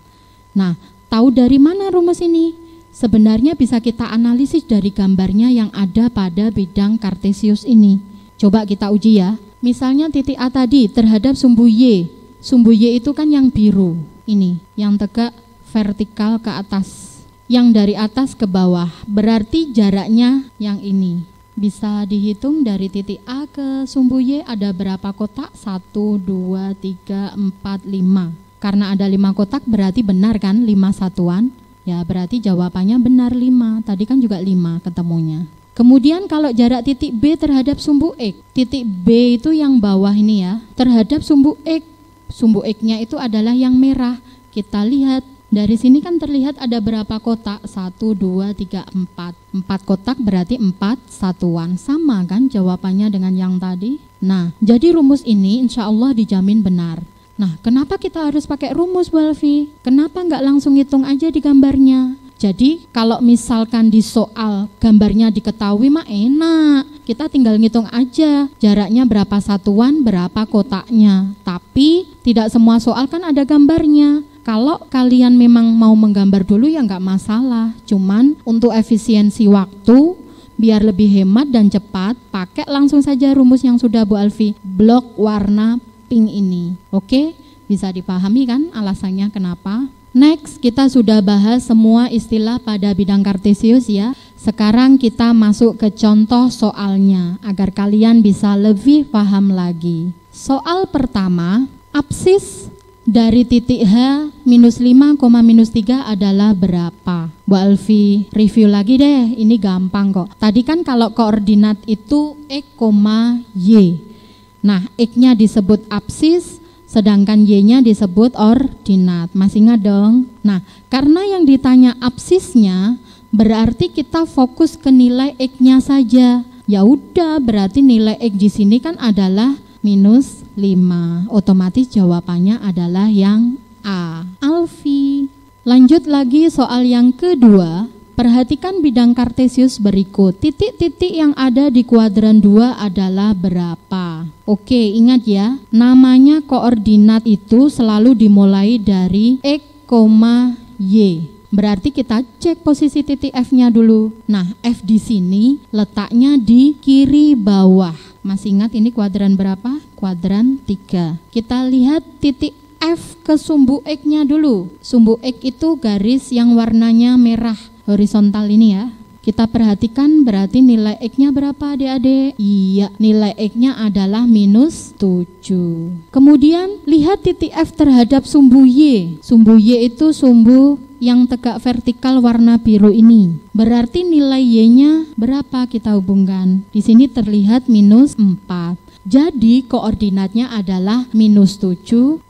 Nah, tahu dari mana rumus ini? Sebenarnya bisa kita analisis dari gambarnya yang ada pada bidang kartesius ini. Coba kita uji ya. Misalnya titik A tadi terhadap sumbu Y. Sumbu Y itu kan yang biru. Ini, yang tegak vertikal ke atas. Yang dari atas ke bawah. Berarti jaraknya yang ini. Bisa dihitung dari titik A ke sumbu Y ada berapa kotak? 1, 2, 3, 4, 5. Karena ada 5 kotak berarti benar kan 5 satuan? Ya berarti jawabannya benar 5. Tadi kan juga 5 ketemunya. Kemudian kalau jarak titik B terhadap sumbu X. Titik B itu yang bawah ini ya. Terhadap sumbu X. Sumbu X-nya itu adalah yang merah. Kita lihat. Dari sini kan terlihat ada berapa kotak? 1, 2, 3, 4. 4 kotak berarti 4 satuan. Sama kan jawabannya dengan yang tadi? Nah, jadi rumus ini insya Allah dijamin benar. Nah, kenapa kita harus pakai rumus, Bu Alfi? Kenapa nggak langsung hitung aja di gambarnya? Jadi kalau misalkan di soal gambarnya diketahui mah enak. Kita tinggal ngitung aja jaraknya berapa satuan, berapa kotaknya. Tapi tidak semua soal kan ada gambarnya. Kalau kalian memang mau menggambar dulu ya nggak masalah. Cuman untuk efisiensi waktu, biar lebih hemat dan cepat, pakai langsung saja rumus yang sudah Bu Alfi. Blok warna pink ini. Oke, bisa dipahami kan alasannya kenapa? Next, kita sudah bahas semua istilah pada bidang kartesius ya. Sekarang kita masuk ke contoh soalnya, agar kalian bisa lebih paham lagi. Soal pertama, absis dari titik H minus 5, minus 3 adalah berapa? Bu Alfi review lagi deh, ini gampang kok. Tadi kan kalau koordinat itu X, Y. Nah, X-nya disebut absis, sedangkan Y-nya disebut ordinat. Masih ingat dong? Nah, karena yang ditanya absisnya, berarti kita fokus ke nilai X-nya saja. Ya udah, berarti nilai X di sini kan adalah minus 5. Otomatis jawabannya adalah yang A. Alfi. Lanjut lagi soal yang kedua. Perhatikan bidang kartesius berikut. Titik-titik yang ada di kuadran 2 adalah berapa? Oke, ingat ya. Namanya koordinat itu selalu dimulai dari X, Y. Berarti kita cek posisi titik F-nya dulu. Nah, F di sini letaknya di kiri bawah. Masih ingat ini kuadran berapa? Kuadran 3. Kita lihat titik F ke sumbu X-nya dulu. Sumbu X itu garis yang warnanya merah horizontal ini ya. Kita perhatikan berarti nilai X-nya berapa adik-adik? Iya, nilai X-nya adalah minus 7. Kemudian lihat titik F terhadap sumbu Y. Sumbu Y itu sumbu yang tegak vertikal warna biru ini. Berarti nilai Y-nya berapa kita hubungkan? Di sini terlihat minus 4. Jadi koordinatnya adalah minus 7,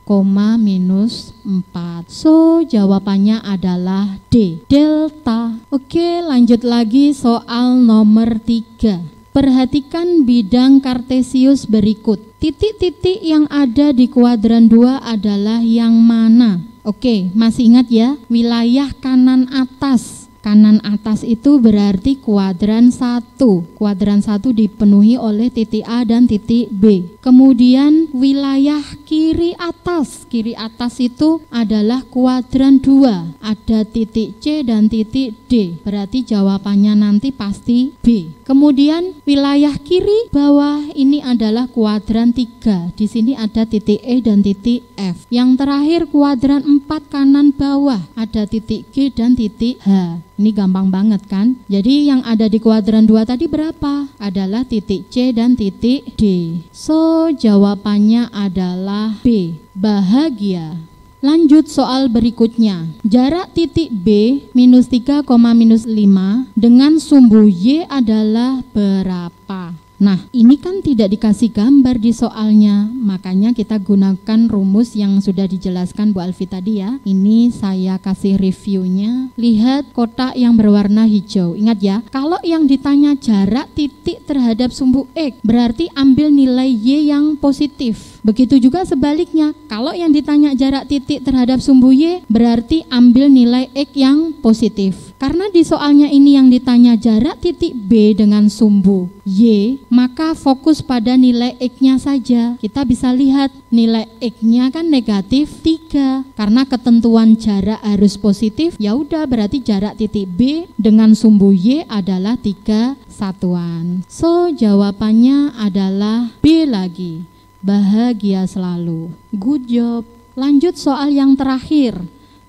minus 4. So jawabannya adalah D, delta. Oke, lanjut lagi soal nomor 3. Perhatikan bidang kartesius berikut. Titik-titik yang ada di kuadran 2 adalah yang mana? Oke, masih ingat ya? Wilayah kanan atas. Kanan atas itu berarti kuadran 1. Kuadran 1 dipenuhi oleh titik A dan titik B. Kemudian wilayah kiri atas. Kiri atas itu adalah kuadran 2. Ada titik C dan titik D. Berarti jawabannya nanti pasti B. Kemudian wilayah kiri bawah ini adalah kuadran 3. Di sini ada titik E dan titik F. Yang terakhir kuadran 4 kanan bawah. Ada titik G dan titik H. Ini gampang banget kan? Jadi yang ada di kuadran 2 tadi berapa? Adalah titik C dan titik D. So, jawabannya adalah B. Bahagia. Lanjut soal berikutnya. Jarak titik B minus 3, minus 5 dengan sumbu Y adalah berapa? Nah, ini kan tidak dikasih gambar di soalnya, makanya kita gunakan rumus yang sudah dijelaskan Bu Alfi tadi ya. Ini saya kasih reviewnya. Lihat kotak yang berwarna hijau. Ingat ya, kalau yang ditanya jarak titik terhadap sumbu X, berarti ambil nilai Y yang positif. Begitu juga sebaliknya, kalau yang ditanya jarak titik terhadap sumbu Y, berarti ambil nilai X yang positif. Karena di soalnya ini yang ditanya jarak titik B dengan sumbu Y, maka fokus pada nilai X-nya saja. Kita bisa lihat nilai X-nya kan negatif 3. Karena ketentuan jarak harus positif, ya udah berarti jarak titik B dengan sumbu Y adalah 3 satuan. So, jawabannya adalah B lagi. Bahagia selalu. Good job. Lanjut soal yang terakhir.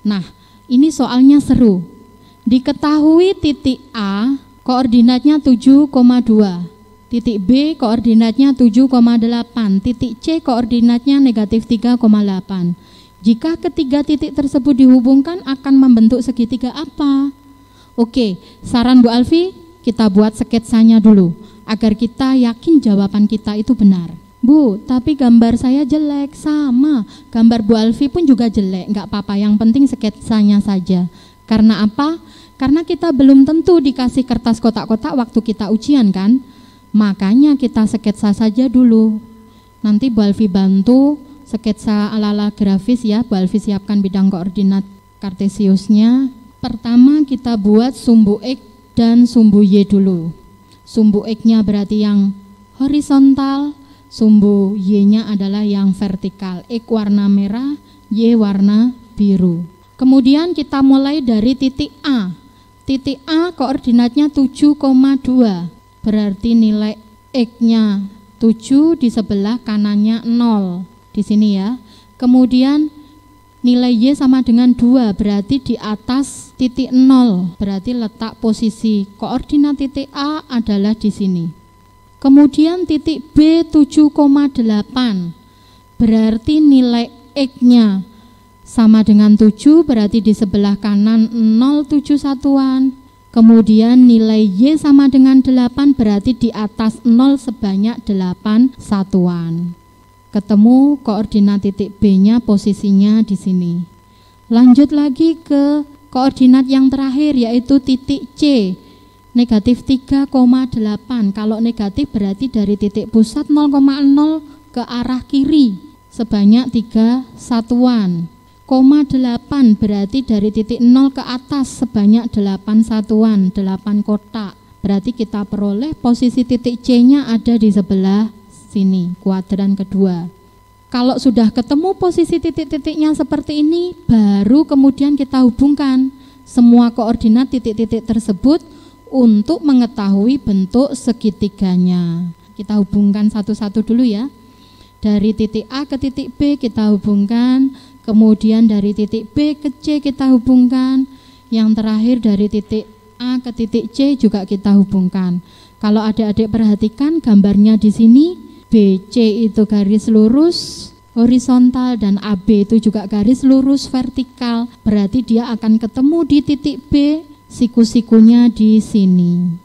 Nah, ini soalnya seru. Diketahui titik A koordinatnya 7,2. Titik B koordinatnya 7,8, titik C koordinatnya negatif 3,8. Jika ketiga titik tersebut dihubungkan akan membentuk segitiga apa? Oke, saran Bu Alfi, kita buat sketsanya dulu agar kita yakin jawaban kita itu benar. Bu, tapi gambar saya jelek. Sama, gambar Bu Alfi pun juga jelek, enggak apa-apa, yang penting sketsanya saja. Karena apa? Karena kita belum tentu dikasih kertas kotak-kotak waktu kita ujian kan? Makanya kita sketsa saja dulu. Nanti Bu Alfi bantu sketsa ala-ala grafis ya. Bu Alfi siapkan bidang koordinat kartesiusnya. Pertama kita buat sumbu X dan sumbu Y dulu. Sumbu X-nya berarti yang horizontal, sumbu Y-nya adalah yang vertikal. X warna merah, Y warna biru. Kemudian kita mulai dari titik A. Titik A koordinatnya 7,2. Berarti nilai X-nya 7, di sebelah kanannya 0. Di sini ya. Kemudian nilai Y sama dengan 2, berarti di atas titik 0. Berarti letak posisi koordinat titik A adalah di sini. Kemudian titik B 7,8. Berarti nilai X-nya sama dengan 7, berarti di sebelah kanan 0,7 satuan. Kemudian nilai Y sama dengan 8, berarti di atas 0 sebanyak 8 satuan. Ketemu koordinat titik B-nya posisinya di sini. Lanjut lagi ke koordinat yang terakhir yaitu titik C. Negatif 3,8. Kalau negatif berarti dari titik pusat 0,0 ke arah kiri sebanyak 3 satuan. 0,8 berarti dari titik 0 ke atas sebanyak 8 satuan, 8 kotak. Berarti kita peroleh posisi titik C-nya ada di sebelah sini, kuadran kedua. Kalau sudah ketemu posisi titik-titiknya seperti ini, baru kemudian kita hubungkan semua koordinat titik-titik tersebut untuk mengetahui bentuk segitiganya. Kita hubungkan satu-satu dulu ya. Dari titik A ke titik B kita hubungkan, kemudian dari titik B ke C kita hubungkan, yang terakhir dari titik A ke titik C juga kita hubungkan. Kalau adik-adik perhatikan gambarnya di sini, BC itu garis lurus horizontal dan AB itu juga garis lurus vertikal. Berarti dia akan ketemu di titik B, siku-sikunya di sini.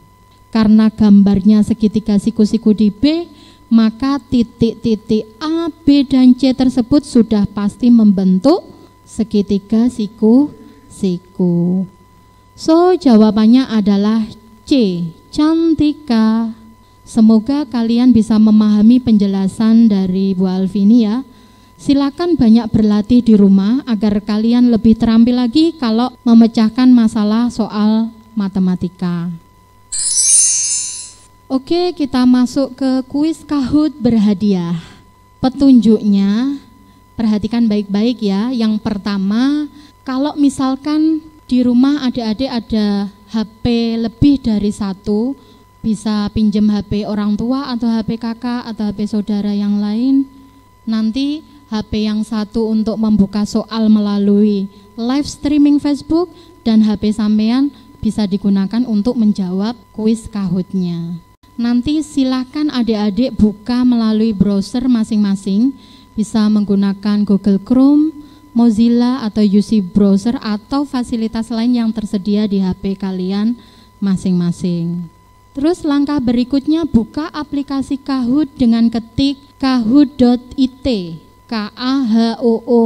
Karena gambarnya segitiga siku-siku di B, maka titik-titik A, B, dan C tersebut sudah pasti membentuk segitiga siku-siku. So, jawabannya adalah C, Cantika. Semoga kalian bisa memahami penjelasan dari Bu Alfi ini ya. Silakan banyak berlatih di rumah agar kalian lebih terampil lagi kalau memecahkan masalah soal matematika. Oke, kita masuk ke kuis Kahoot berhadiah. Petunjuknya, perhatikan baik-baik ya. Yang pertama, kalau misalkan di rumah adik-adik ada HP lebih dari satu, bisa pinjam HP orang tua atau HP kakak atau HP saudara yang lain. Nanti HP yang satu untuk membuka soal melalui live streaming Facebook dan HP sampean bisa digunakan untuk menjawab kuis Kahoot-nya. Nanti silakan adik-adik buka melalui browser masing-masing, bisa menggunakan Google Chrome, Mozilla atau UC Browser atau fasilitas lain yang tersedia di HP kalian masing-masing. Terus langkah berikutnya buka aplikasi Kahoot dengan ketik kahoot.it, kahoot.it.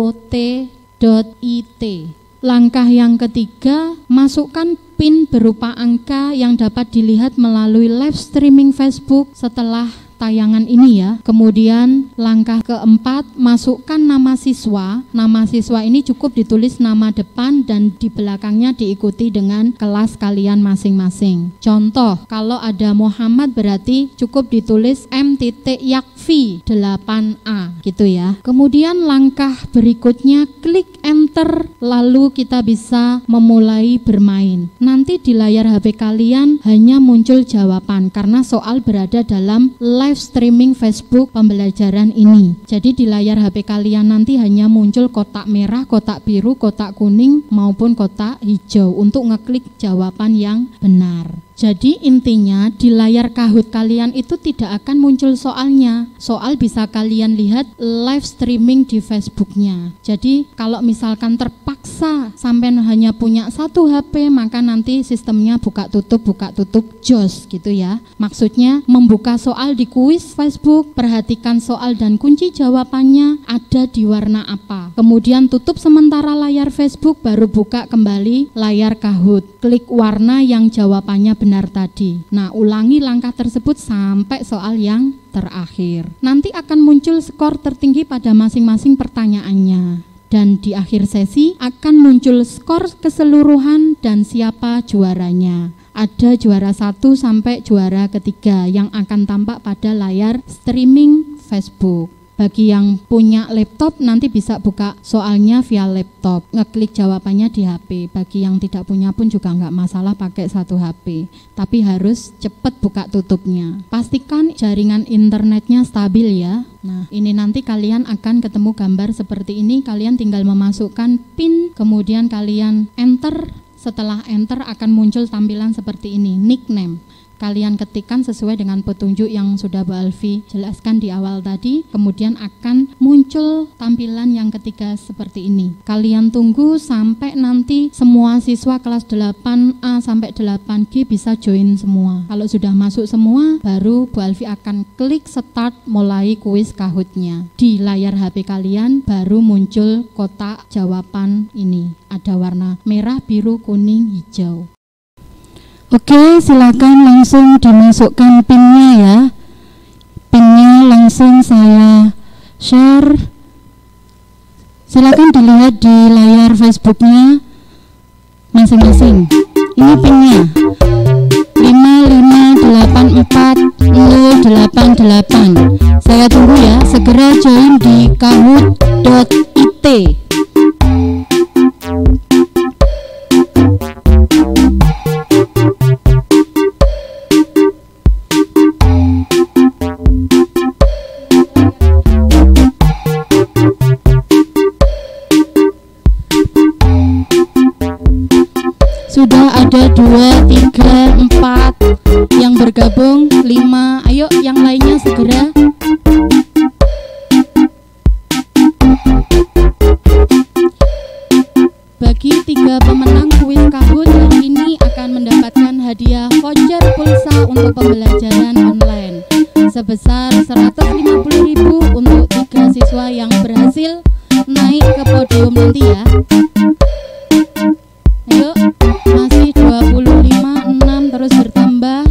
Langkah yang ketiga, masukkan PIN berupa angka yang dapat dilihat melalui live streaming Facebook setelah tayangan ini ya. Kemudian langkah keempat, masukkan nama siswa. Nama siswa ini cukup ditulis nama depan dan di belakangnya diikuti dengan kelas kalian masing-masing. Contoh, kalau ada Muhammad berarti cukup ditulis M.Yakfi 8A gitu ya. Kemudian langkah berikutnya klik enter, lalu kita bisa memulai bermain. Nanti di layar HP kalian hanya muncul jawaban karena soal berada dalam live streaming Facebook pembelajaran ini. Jadi di layar HP kalian nanti hanya muncul kotak merah, kotak biru, kotak kuning maupun kotak hijau untuk ngeklik jawaban yang benar. Jadi intinya di layar Kahoot kalian itu tidak akan muncul soalnya. Soal bisa kalian lihat live streaming di Facebooknya. Jadi kalau misalkan terpaksa sampai hanya punya satu HP, maka nanti sistemnya buka tutup jos gitu ya. Maksudnya membuka soal di kuis Facebook, perhatikan soal dan kunci jawabannya ada di warna apa. Kemudian tutup sementara layar Facebook, baru buka kembali layar Kahoot. Klik warna yang jawabannya benar tadi. Nah, ulangi langkah tersebut sampai soal yang terakhir. Nanti akan muncul skor tertinggi pada masing-masing pertanyaannya. Dan di akhir sesi akan muncul skor keseluruhan dan siapa juaranya. Ada juara 1 sampai juara ketiga yang akan tampak pada layar streaming Facebook. Bagi yang punya laptop nanti bisa buka soalnya via laptop, ngeklik jawabannya di HP. Bagi yang tidak punya pun juga nggak masalah pakai satu HP, tapi harus cepat buka tutupnya. Pastikan jaringan internetnya stabil ya. Nah, ini nanti kalian akan ketemu gambar seperti ini, kalian tinggal memasukkan PIN, kemudian kalian enter. Setelah enter akan muncul tampilan seperti ini, nickname. Kalian ketikkan sesuai dengan petunjuk yang sudah Bu Alfi jelaskan di awal tadi, kemudian akan muncul tampilan yang ketiga seperti ini. Kalian tunggu sampai nanti semua siswa kelas 8A sampai 8G bisa join semua. Kalau sudah masuk semua, baru Bu Alfi akan klik start mulai kuis Kahoot-nya. Di layar HP kalian baru muncul kotak jawaban ini. Ada warna merah, biru, kuning, hijau. Oke, silakan langsung dimasukkan PIN-nya ya. PIN-nya langsung saya share. Silakan dilihat di layar Facebook-nya masing-masing. Ini PIN-nya 5584088. Saya tunggu ya, segera join di kahoot.it. Sudah ada 2, 3, 4 yang bergabung, 5. Ayo yang lainnya segera. Bagi 3 pemenang kuis Kahoot yang ini akan mendapatkan hadiah voucher pulsa untuk pembelajaran online sebesar 150.000 untuk 3 siswa yang berhasil naik ke podium nanti ya. Ayo, masih 25, 6 terus bertambah.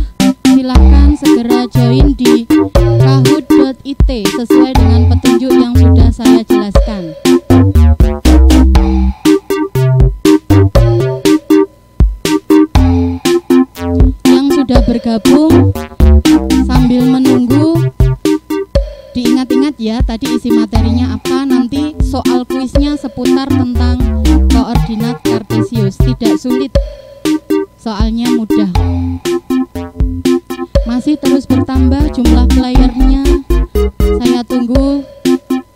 Silahkan segera join di kahoot.it sesuai dengan petunjuk yang sudah saya jelaskan. Yang sudah bergabung sambil menunggu, diingat-ingat ya tadi isi materinya apa. Nanti soal kuisnya seputar tentang koordinat kartesius, tidak sulit, soalnya mudah. Masih terus bertambah jumlah playernya. Saya tunggu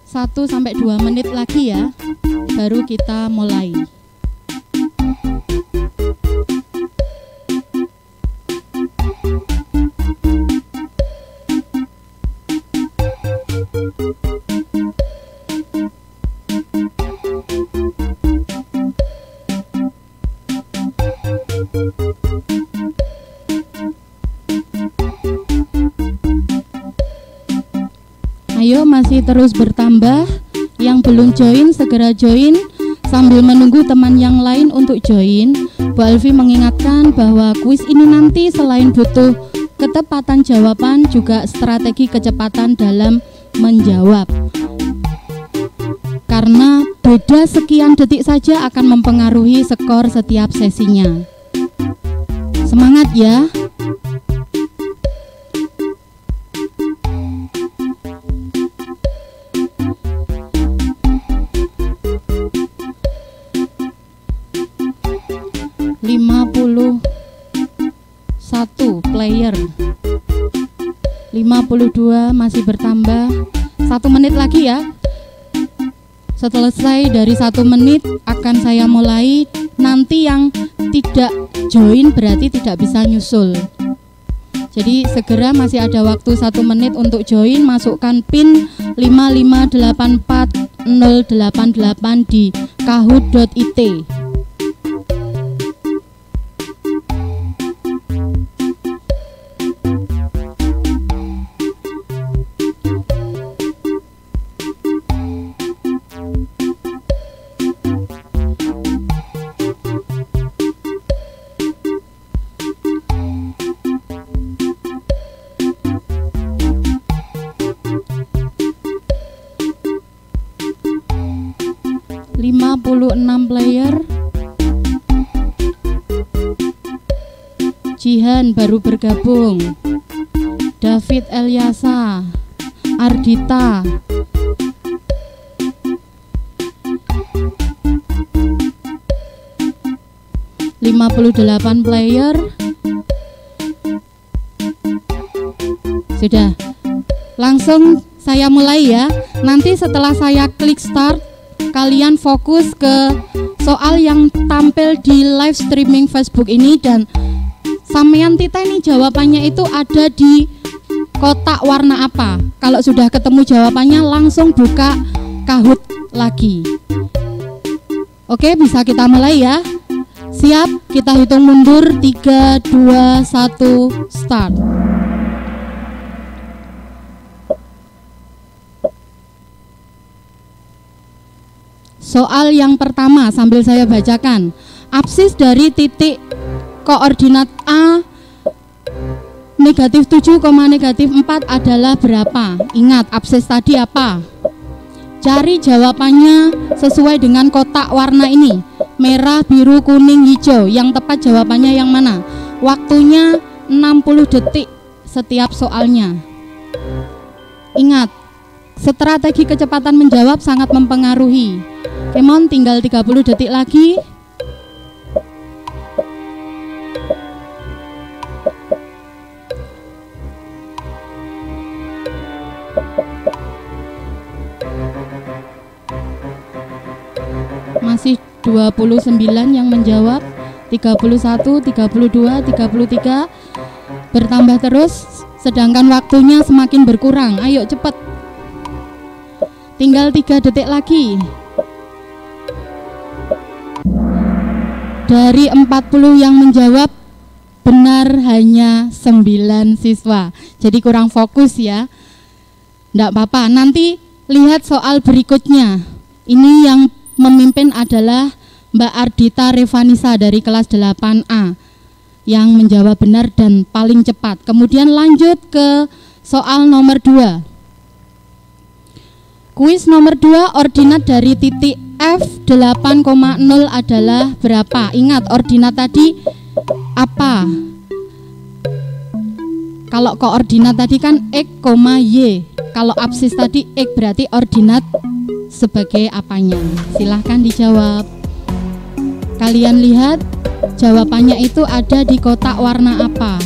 1-2 menit lagi ya, baru kita mulai. Ayo, masih terus bertambah. Yang belum join segera join. Sambil menunggu teman yang lain untuk join, Bu Alfi mengingatkan bahwa kuis ini nanti selain butuh ketepatan jawaban juga strategi kecepatan dalam menjawab. Karena beda sekian detik saja akan mempengaruhi skor setiap sesinya. Semangat ya. Satu player, 52 masih bertambah. 1 menit lagi ya. Selesai dari 1 menit akan saya mulai. Nanti yang tidak join berarti tidak bisa nyusul. Jadi segera, masih ada waktu 1 menit untuk join. Masukkan PIN 5584088 di kahoot.it. Player. Jihan baru bergabung. David Elyasa, Ardita, player. Sudah. Langsung saya mulai ya. Nanti setelah saya klik start, kalian fokus ke soal yang tampil di live streaming Facebook ini, dan sampean tita ini jawabannya itu ada di kotak warna apa. Kalau sudah ketemu jawabannya langsung buka Kahoot lagi. Oke, bisa kita mulai ya. Siap, kita hitung mundur 3, 2, 1, start. Soal yang pertama sambil saya bacakan. Absis dari titik koordinat A -7, -4 adalah berapa? Ingat, absis tadi apa? Cari jawabannya sesuai dengan kotak warna ini. Merah, biru, kuning, hijau. Yang tepat jawabannya yang mana? Waktunya 60 detik setiap soalnya. Ingat, strategi kecepatan menjawab sangat mempengaruhi. Kemon, tinggal 30 detik lagi. Masih 29 yang menjawab. 31, 32, 33. Bertambah terus, sedangkan waktunya semakin berkurang. Ayo cepat. Tinggal 3 detik lagi. Dari 40 yang menjawab, benar hanya 9 siswa. Jadi kurang fokus ya. Nggak apa-apa, nanti lihat soal berikutnya. Ini yang memimpin adalah Mbak Ardita Revanisa dari kelas 8A yang menjawab benar dan paling cepat. Kemudian lanjut ke soal nomor 2. Kuis nomor 2, ordinat dari titik F8,0 adalah berapa? Ingat, ordinat tadi apa? Kalau koordinat tadi kan X, Y. Kalau absis tadi X, berarti ordinat sebagai apanya? Silahkan dijawab. Kalian lihat jawabannya itu ada di kotak warna apa?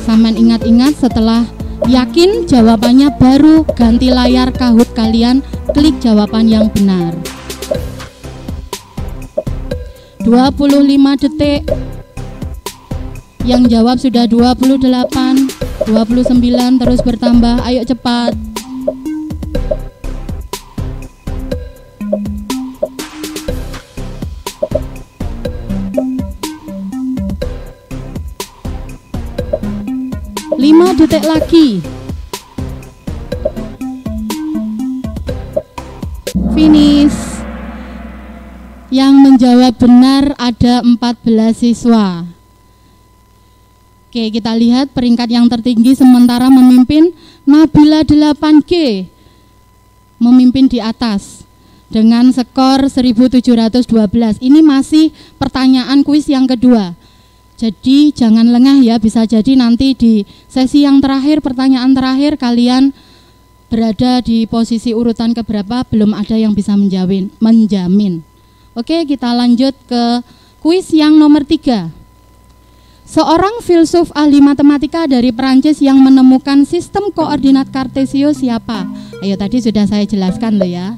Saman ingat-ingat, setelah yakin jawabannya baru ganti layar Kahoot kalian, klik jawaban yang benar. 25 detik. Yang jawab sudah 28, 29, terus bertambah. Ayo cepat. Lima detik lagi. Finish. Yang menjawab benar ada 14 siswa. Oke, kita lihat peringkat yang tertinggi sementara memimpin Nabila 8G. Memimpin di atas dengan skor 1712. Ini masih pertanyaan kuis yang kedua. Jadi jangan lengah ya, bisa jadi nanti di sesi yang terakhir, pertanyaan terakhir kalian berada di posisi urutan keberapa, belum ada yang bisa menjamin. Oke, kita lanjut ke kuis yang nomor 3. Seorang filsuf ahli matematika dari Perancis yang menemukan sistem koordinat Kartesio siapa? Ayo, tadi sudah saya jelaskan loh ya.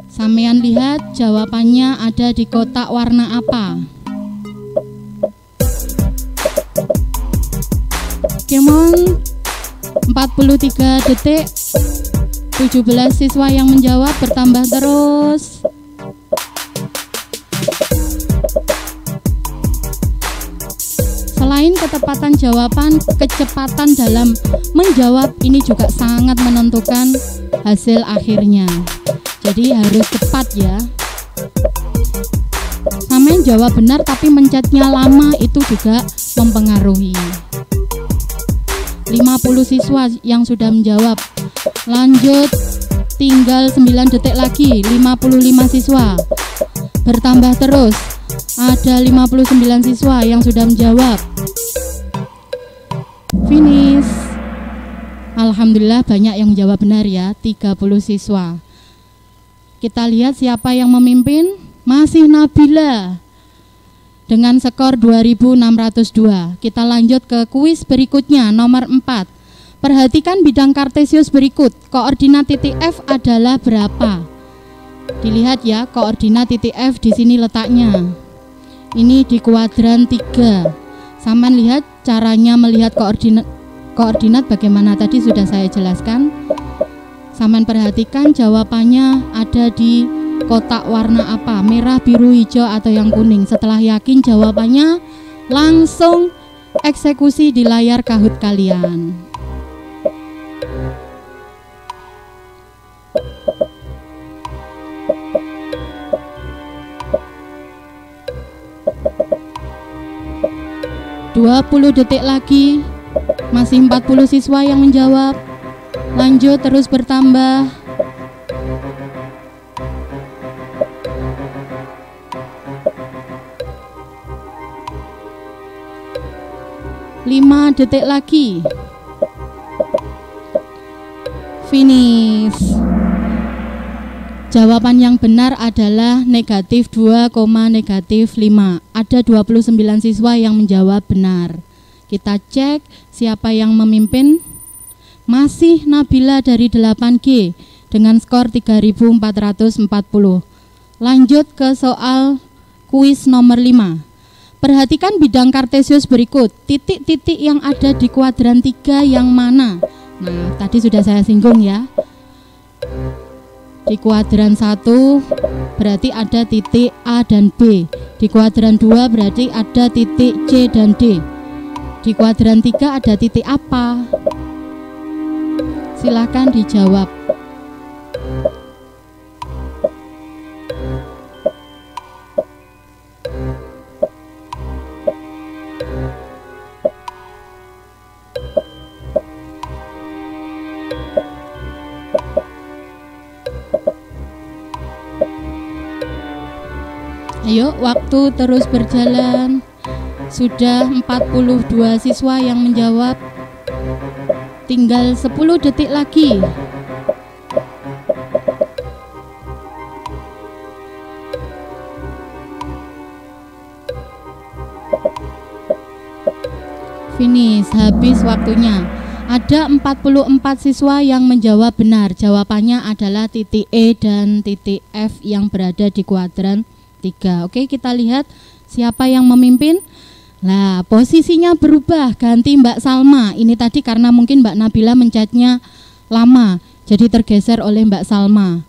Sampean lihat jawabannya ada di kotak warna apa? Come on, 43 detik, 17 siswa yang menjawab, bertambah terus. Selain ketepatan jawaban, kecepatan dalam menjawab ini juga sangat menentukan hasil akhirnya. Jadi harus cepat ya. Sampean jawab benar tapi mencetnya lama itu juga mempengaruhi. 50 siswa yang sudah menjawab. Lanjut, tinggal 9 detik lagi. 55 siswa. Bertambah terus. Ada 59 siswa yang sudah menjawab. Finish. Alhamdulillah banyak yang menjawab benar ya, 30 siswa. Kita lihat siapa yang memimpin. Masih Nabila dengan skor 2602. Kita lanjut ke kuis berikutnya, nomor 4. Perhatikan bidang Kartesius berikut. Koordinat titik F adalah berapa? Dilihat ya, koordinat titik F di sini letaknya. Ini di kuadran 3. Sama lihat caranya melihat koordinat bagaimana tadi sudah saya jelaskan. Saman perhatikan jawabannya ada di kotak warna apa, merah, biru, hijau, atau yang kuning. Setelah yakin jawabannya, langsung eksekusi di layar Kahoot kalian. ...20 detik lagi, masih 40 siswa yang menjawab. Lanjut terus bertambah. Lima detik lagi. Finish. Jawaban yang benar adalah negatif 2, negatif 5. Ada 29 siswa yang menjawab benar. Kita cek siapa yang memimpin. Masih Nabila dari 8G dengan skor 3440. Lanjut ke soal kuis nomor 5. Perhatikan bidang Kartesius berikut. Titik-titik yang ada di kuadran 3 yang mana? Nah, tadi sudah saya singgung ya. Di kuadran 1 berarti ada titik A dan B. Di kuadran 2 berarti ada titik C dan D. Di kuadran 3 ada titik apa? Silakan dijawab. Ayo, waktu terus berjalan. Sudah 42 siswa yang menjawab. Tinggal 10 detik lagi. Finish, habis waktunya. Ada 44 siswa yang menjawab benar. Jawabannya adalah titik E dan titik F yang berada di kuadran 3. Oke, kita lihat siapa yang memimpin. Nah, posisinya berubah, ganti Mbak Salma. Ini tadi karena mungkin Mbak Nabila mencetnya lama, jadi tergeser oleh Mbak Salma.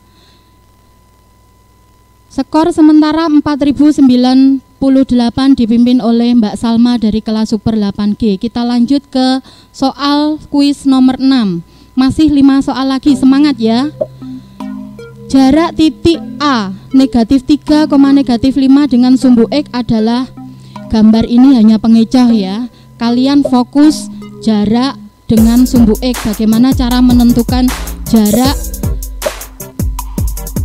Skor sementara 4098 dipimpin oleh Mbak Salma dari kelas Super 8G. Kita lanjut ke soal kuis nomor 6. Masih 5 soal lagi, semangat ya. Jarak titik A negatif 3, negatif 5 dengan sumbu X adalah gambar ini hanya pengecoh ya. Kalian fokus jarak dengan sumbu X. Bagaimana cara menentukan jarak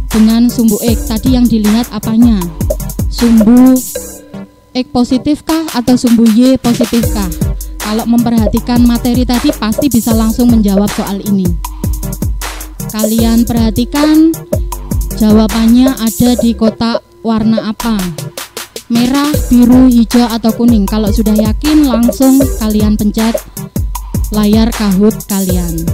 dengan sumbu X? Tadi yang dilihat apanya? Sumbu X positifkah atau sumbu Y positifkah? Kalau memperhatikan materi tadi pasti bisa langsung menjawab soal ini. Kalian perhatikan jawabannya ada di kotak warna apa? Merah, biru, hijau, atau kuning. Kalau sudah yakin langsung kalian pencet layar Kahoot kalian.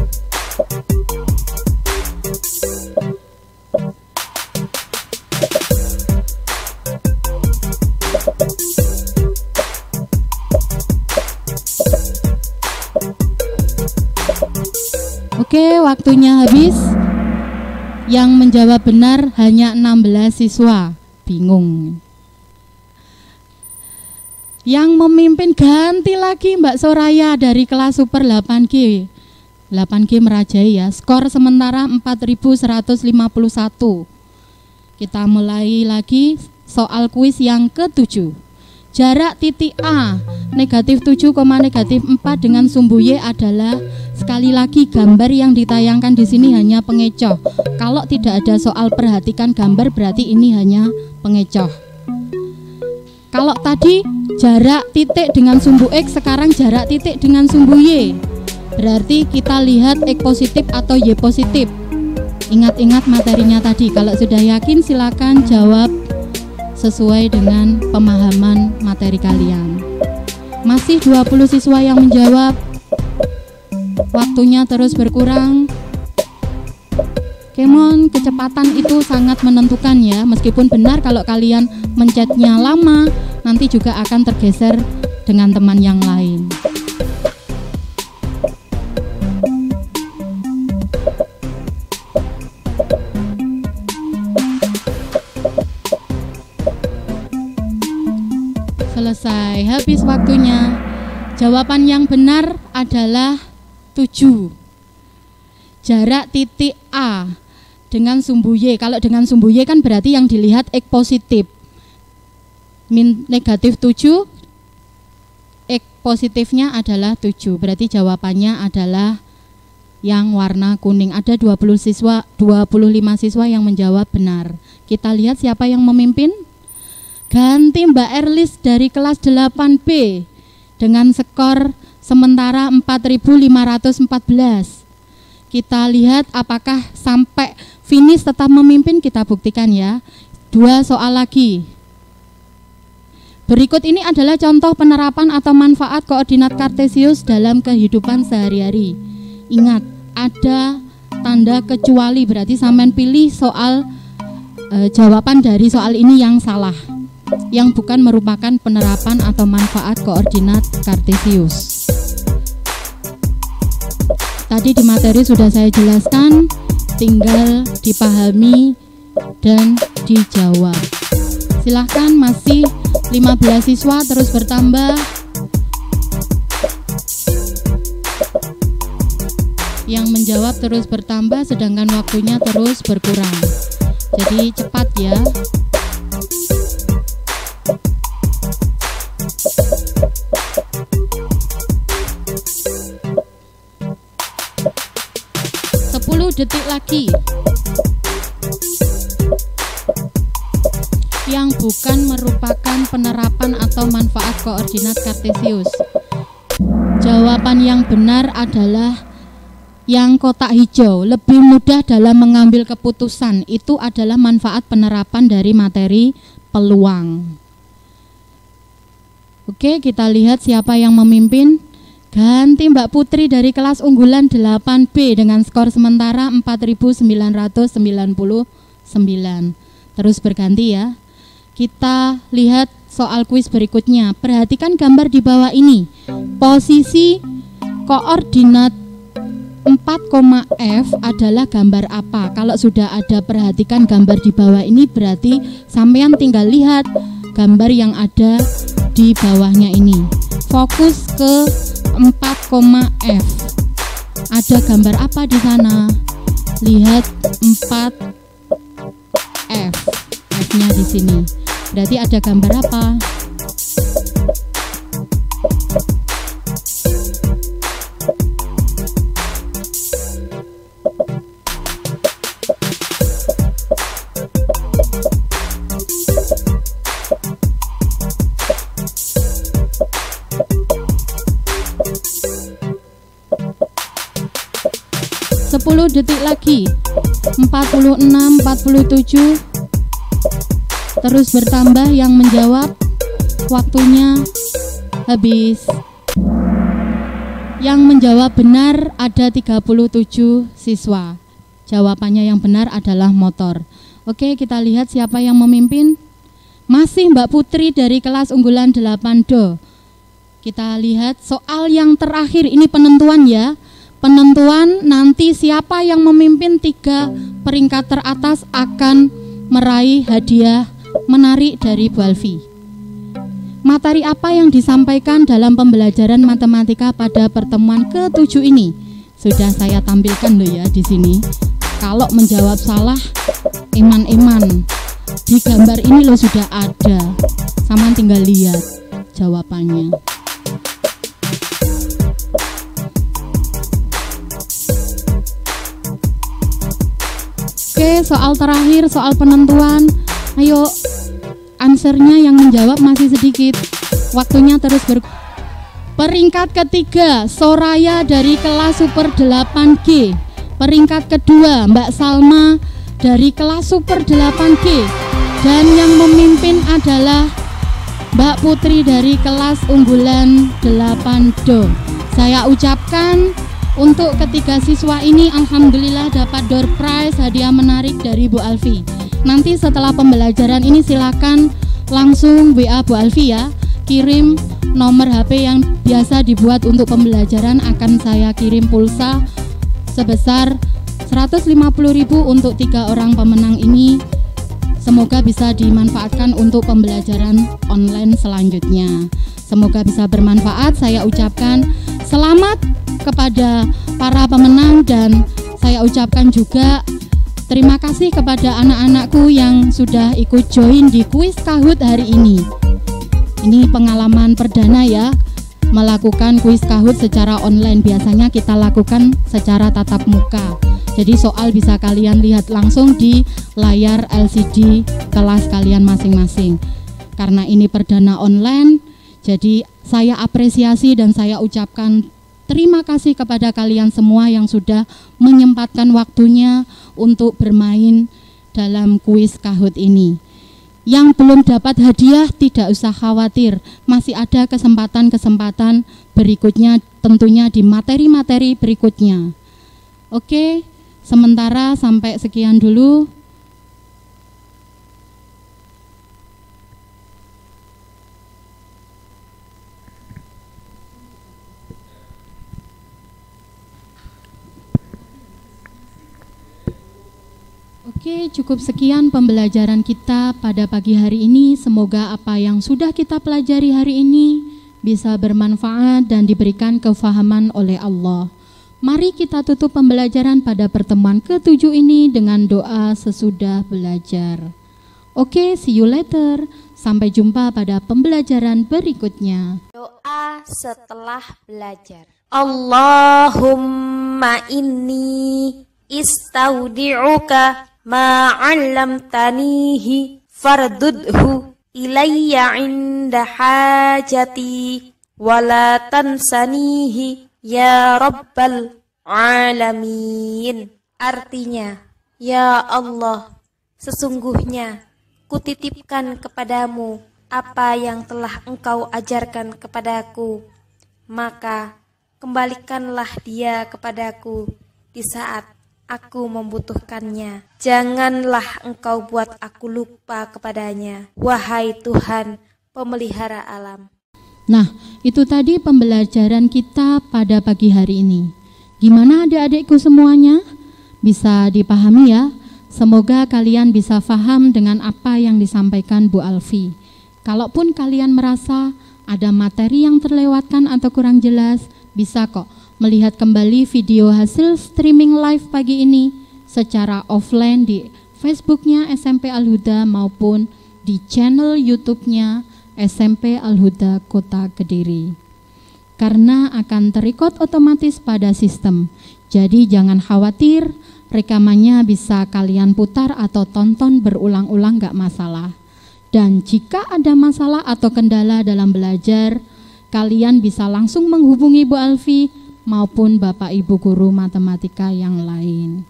Oke, waktunya habis. Yang menjawab benar hanya 16 siswa. Bingung. Yang memimpin ganti lagi Mbak Soraya dari kelas Super 8G. 8G merajai ya. Skor sementara 4151. Kita mulai lagi soal kuis yang ke-7. Jarak titik A negatif 7, negatif 4 dengan sumbu Y adalah, sekali lagi gambar yang ditayangkan di sini hanya pengecoh. Kalau tidak ada soal perhatikan gambar berarti ini hanya pengecoh. Kalau tadi jarak titik dengan sumbu X, sekarang jarak titik dengan sumbu Y. Berarti kita lihat X positif atau Y positif. Ingat-ingat materinya tadi. Kalau sudah yakin silakan jawab sesuai dengan pemahaman materi kalian. Masih 20 siswa yang menjawab. Waktunya terus berkurang. Kemon, kecepatan itu sangat menentukan ya. Meskipun benar kalau kalian mencetnya lama, nanti juga akan tergeser dengan teman yang lain. Selesai, habis waktunya. Jawaban yang benar adalah 7. Jarak titik A dengan sumbu Y. Kalau dengan sumbu Y kan berarti yang dilihat X positif. Negatif 7, X positifnya adalah 7. Berarti jawabannya adalah yang warna kuning. Ada 25 siswa yang menjawab benar. Kita lihat siapa yang memimpin. Ganti Mbak Erlis dari kelas 8B dengan skor sementara 4514. Kita lihat apakah sampai finish tetap memimpin, kita buktikan ya. 2 soal lagi. Berikut ini adalah contoh penerapan atau manfaat koordinat kartesius dalam kehidupan sehari-hari. Ingat, ada tanda kecuali, berarti sampean pilih soal jawaban dari soal ini yang salah, yang bukan merupakan penerapan atau manfaat koordinat kartesius. Tadi di materi sudah saya jelaskan, tinggal dipahami dan dijawab. Silahkan, masih 15 siswa, terus bertambah. Yang menjawab terus bertambah, sedangkan waktunya terus berkurang. Jadi cepat ya. Detik lagi. Yang bukan merupakan penerapan atau manfaat koordinat kartesius. Jawaban yang benar adalah yang kotak hijau. Lebih mudah dalam mengambil keputusan. Itu adalah manfaat penerapan dari materi peluang. Oke, kita lihat siapa yang memimpin. Ganti Mbak Putri dari kelas unggulan 8B dengan skor sementara 4999. Terus berganti ya. Kita lihat soal kuis berikutnya. Perhatikan gambar di bawah ini. Posisi koordinat 4,F adalah gambar apa? Kalau sudah ada perhatikan gambar di bawah ini, berarti sampean tinggal lihat gambar yang ada di bawahnya ini. Fokus ke 4,F. Ada gambar apa di sana? Lihat 4F. F-nya di sini. Berarti ada gambar apa? detik lagi. 46, 47. Terus bertambah yang menjawab. Waktunya habis. Yang menjawab benar ada 37 siswa. Jawabannya yang benar adalah motor. Oke, kita lihat siapa yang memimpin. Masih Mbak Putri dari kelas unggulan 8 Do. Kita lihat soal yang terakhir, ini penentuan ya. Penentuan nanti siapa yang memimpin 3 peringkat teratas akan meraih hadiah menarik dari Bu Alfi. Materi apa yang disampaikan dalam pembelajaran matematika pada pertemuan ke-7 ini? Sudah saya tampilkan loh ya di sini. Kalau menjawab salah, eman-eman. Di gambar ini loh sudah ada. Sama tinggal lihat jawabannya. Oke, soal terakhir, soal penentuan. Ayo, answernya yang menjawab masih sedikit. Waktunya terus Peringkat ketiga, Soraya dari kelas Super 8G. Peringkat kedua, Mbak Salma dari kelas Super 8G. Dan yang memimpin adalah Mbak Putri dari kelas unggulan 8 Do. Saya ucapkan untuk ketiga siswa ini alhamdulillah dapat door prize, hadiah menarik dari Bu Alfi. Nanti setelah pembelajaran ini silakan langsung WA Bu Alfi ya. Kirim nomor HP yang biasa dibuat untuk pembelajaran, akan saya kirim pulsa sebesar 150.000 untuk 3 orang pemenang ini. Semoga bisa dimanfaatkan untuk pembelajaran online selanjutnya. Semoga bisa bermanfaat. Saya ucapkan selamat kepada para pemenang dan saya ucapkan juga terima kasih kepada anak-anakku yang sudah ikut join di kuis Kahoot hari ini. Ini pengalaman perdana ya, melakukan kuis Kahoot secara online. Biasanya kita lakukan secara tatap muka. Jadi soal bisa kalian lihat langsung di layar LCD kelas kalian masing-masing. Karena ini perdana online, jadi saya apresiasi dan saya ucapkan terima kasih kepada kalian semua yang sudah menyempatkan waktunya untuk bermain dalam kuis Kahoot ini. Yang belum dapat hadiah tidak usah khawatir, masih ada kesempatan-kesempatan berikutnya tentunya di materi-materi berikutnya. Oke, sementara sampai sekian dulu. Oke, cukup sekian pembelajaran kita pada pagi hari ini. Semoga apa yang sudah kita pelajari hari ini bisa bermanfaat dan diberikan kefahaman oleh Allah. Mari kita tutup pembelajaran pada pertemuan ke-7 ini dengan doa sesudah belajar. Oke, see you later. Sampai jumpa pada pembelajaran berikutnya. Doa setelah belajar. Allahumma inni istaudi'uka ma'allamtanihi fardudhu ilayya inda hajati wala tansanihi ya rabbal alamin. Artinya, ya Allah, sesungguhnya kutitipkan kepadamu apa yang telah engkau ajarkan kepadaku, maka kembalikanlah dia kepadaku di saat aku membutuhkannya. Janganlah engkau buat aku lupa kepadanya, wahai Tuhan pemelihara alam. Nah, itu tadi pembelajaran kita pada pagi hari ini. Gimana adik-adikku semuanya? Bisa dipahami ya? Semoga kalian bisa paham dengan apa yang disampaikan Bu Alfi. Kalaupun kalian merasa ada materi yang terlewatkan atau kurang jelas, bisa kok melihat kembali video hasil streaming live pagi ini secara offline di Facebooknya SMP Al-Huda maupun di channel YouTube-nya SMP Al-Huda Kota Kediri. Karena akan terekod otomatis pada sistem. Jadi jangan khawatir, rekamannya bisa kalian putar atau tonton berulang-ulang gak masalah. Dan jika ada masalah atau kendala dalam belajar, kalian bisa langsung menghubungi Bu Alfi maupun Bapak Ibu guru matematika yang lain.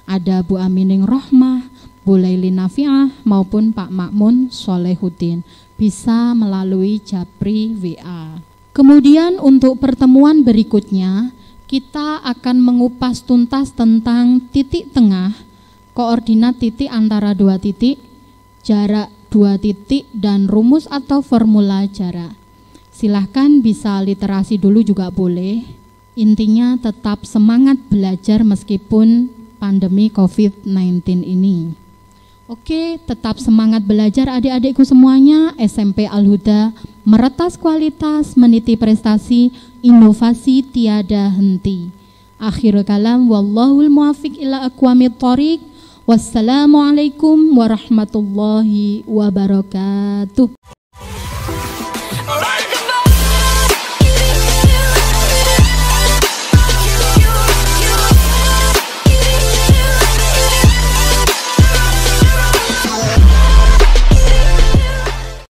Ada Bu Amining Rohmah, Bu Laili Nafiah maupun Pak Makmun Solehuddin. Bisa melalui Japri WA. Kemudian untuk pertemuan berikutnya, kita akan mengupas tuntas tentang titik tengah, koordinat titik antara dua titik, jarak dua titik, dan rumus atau formula jarak. Silahkan bisa literasi dulu juga boleh. Intinya tetap semangat belajar meskipun pandemi COVID-19 ini. Oke, tetap semangat belajar adik-adikku semuanya. SMP Al-Huda meretas kualitas, meniti prestasi, inovasi tiada henti. Akhirul kalam, wallahul muwaffiq ila aqwamit thoriq. Wassalamualaikum warahmatullahi wabarakatuh.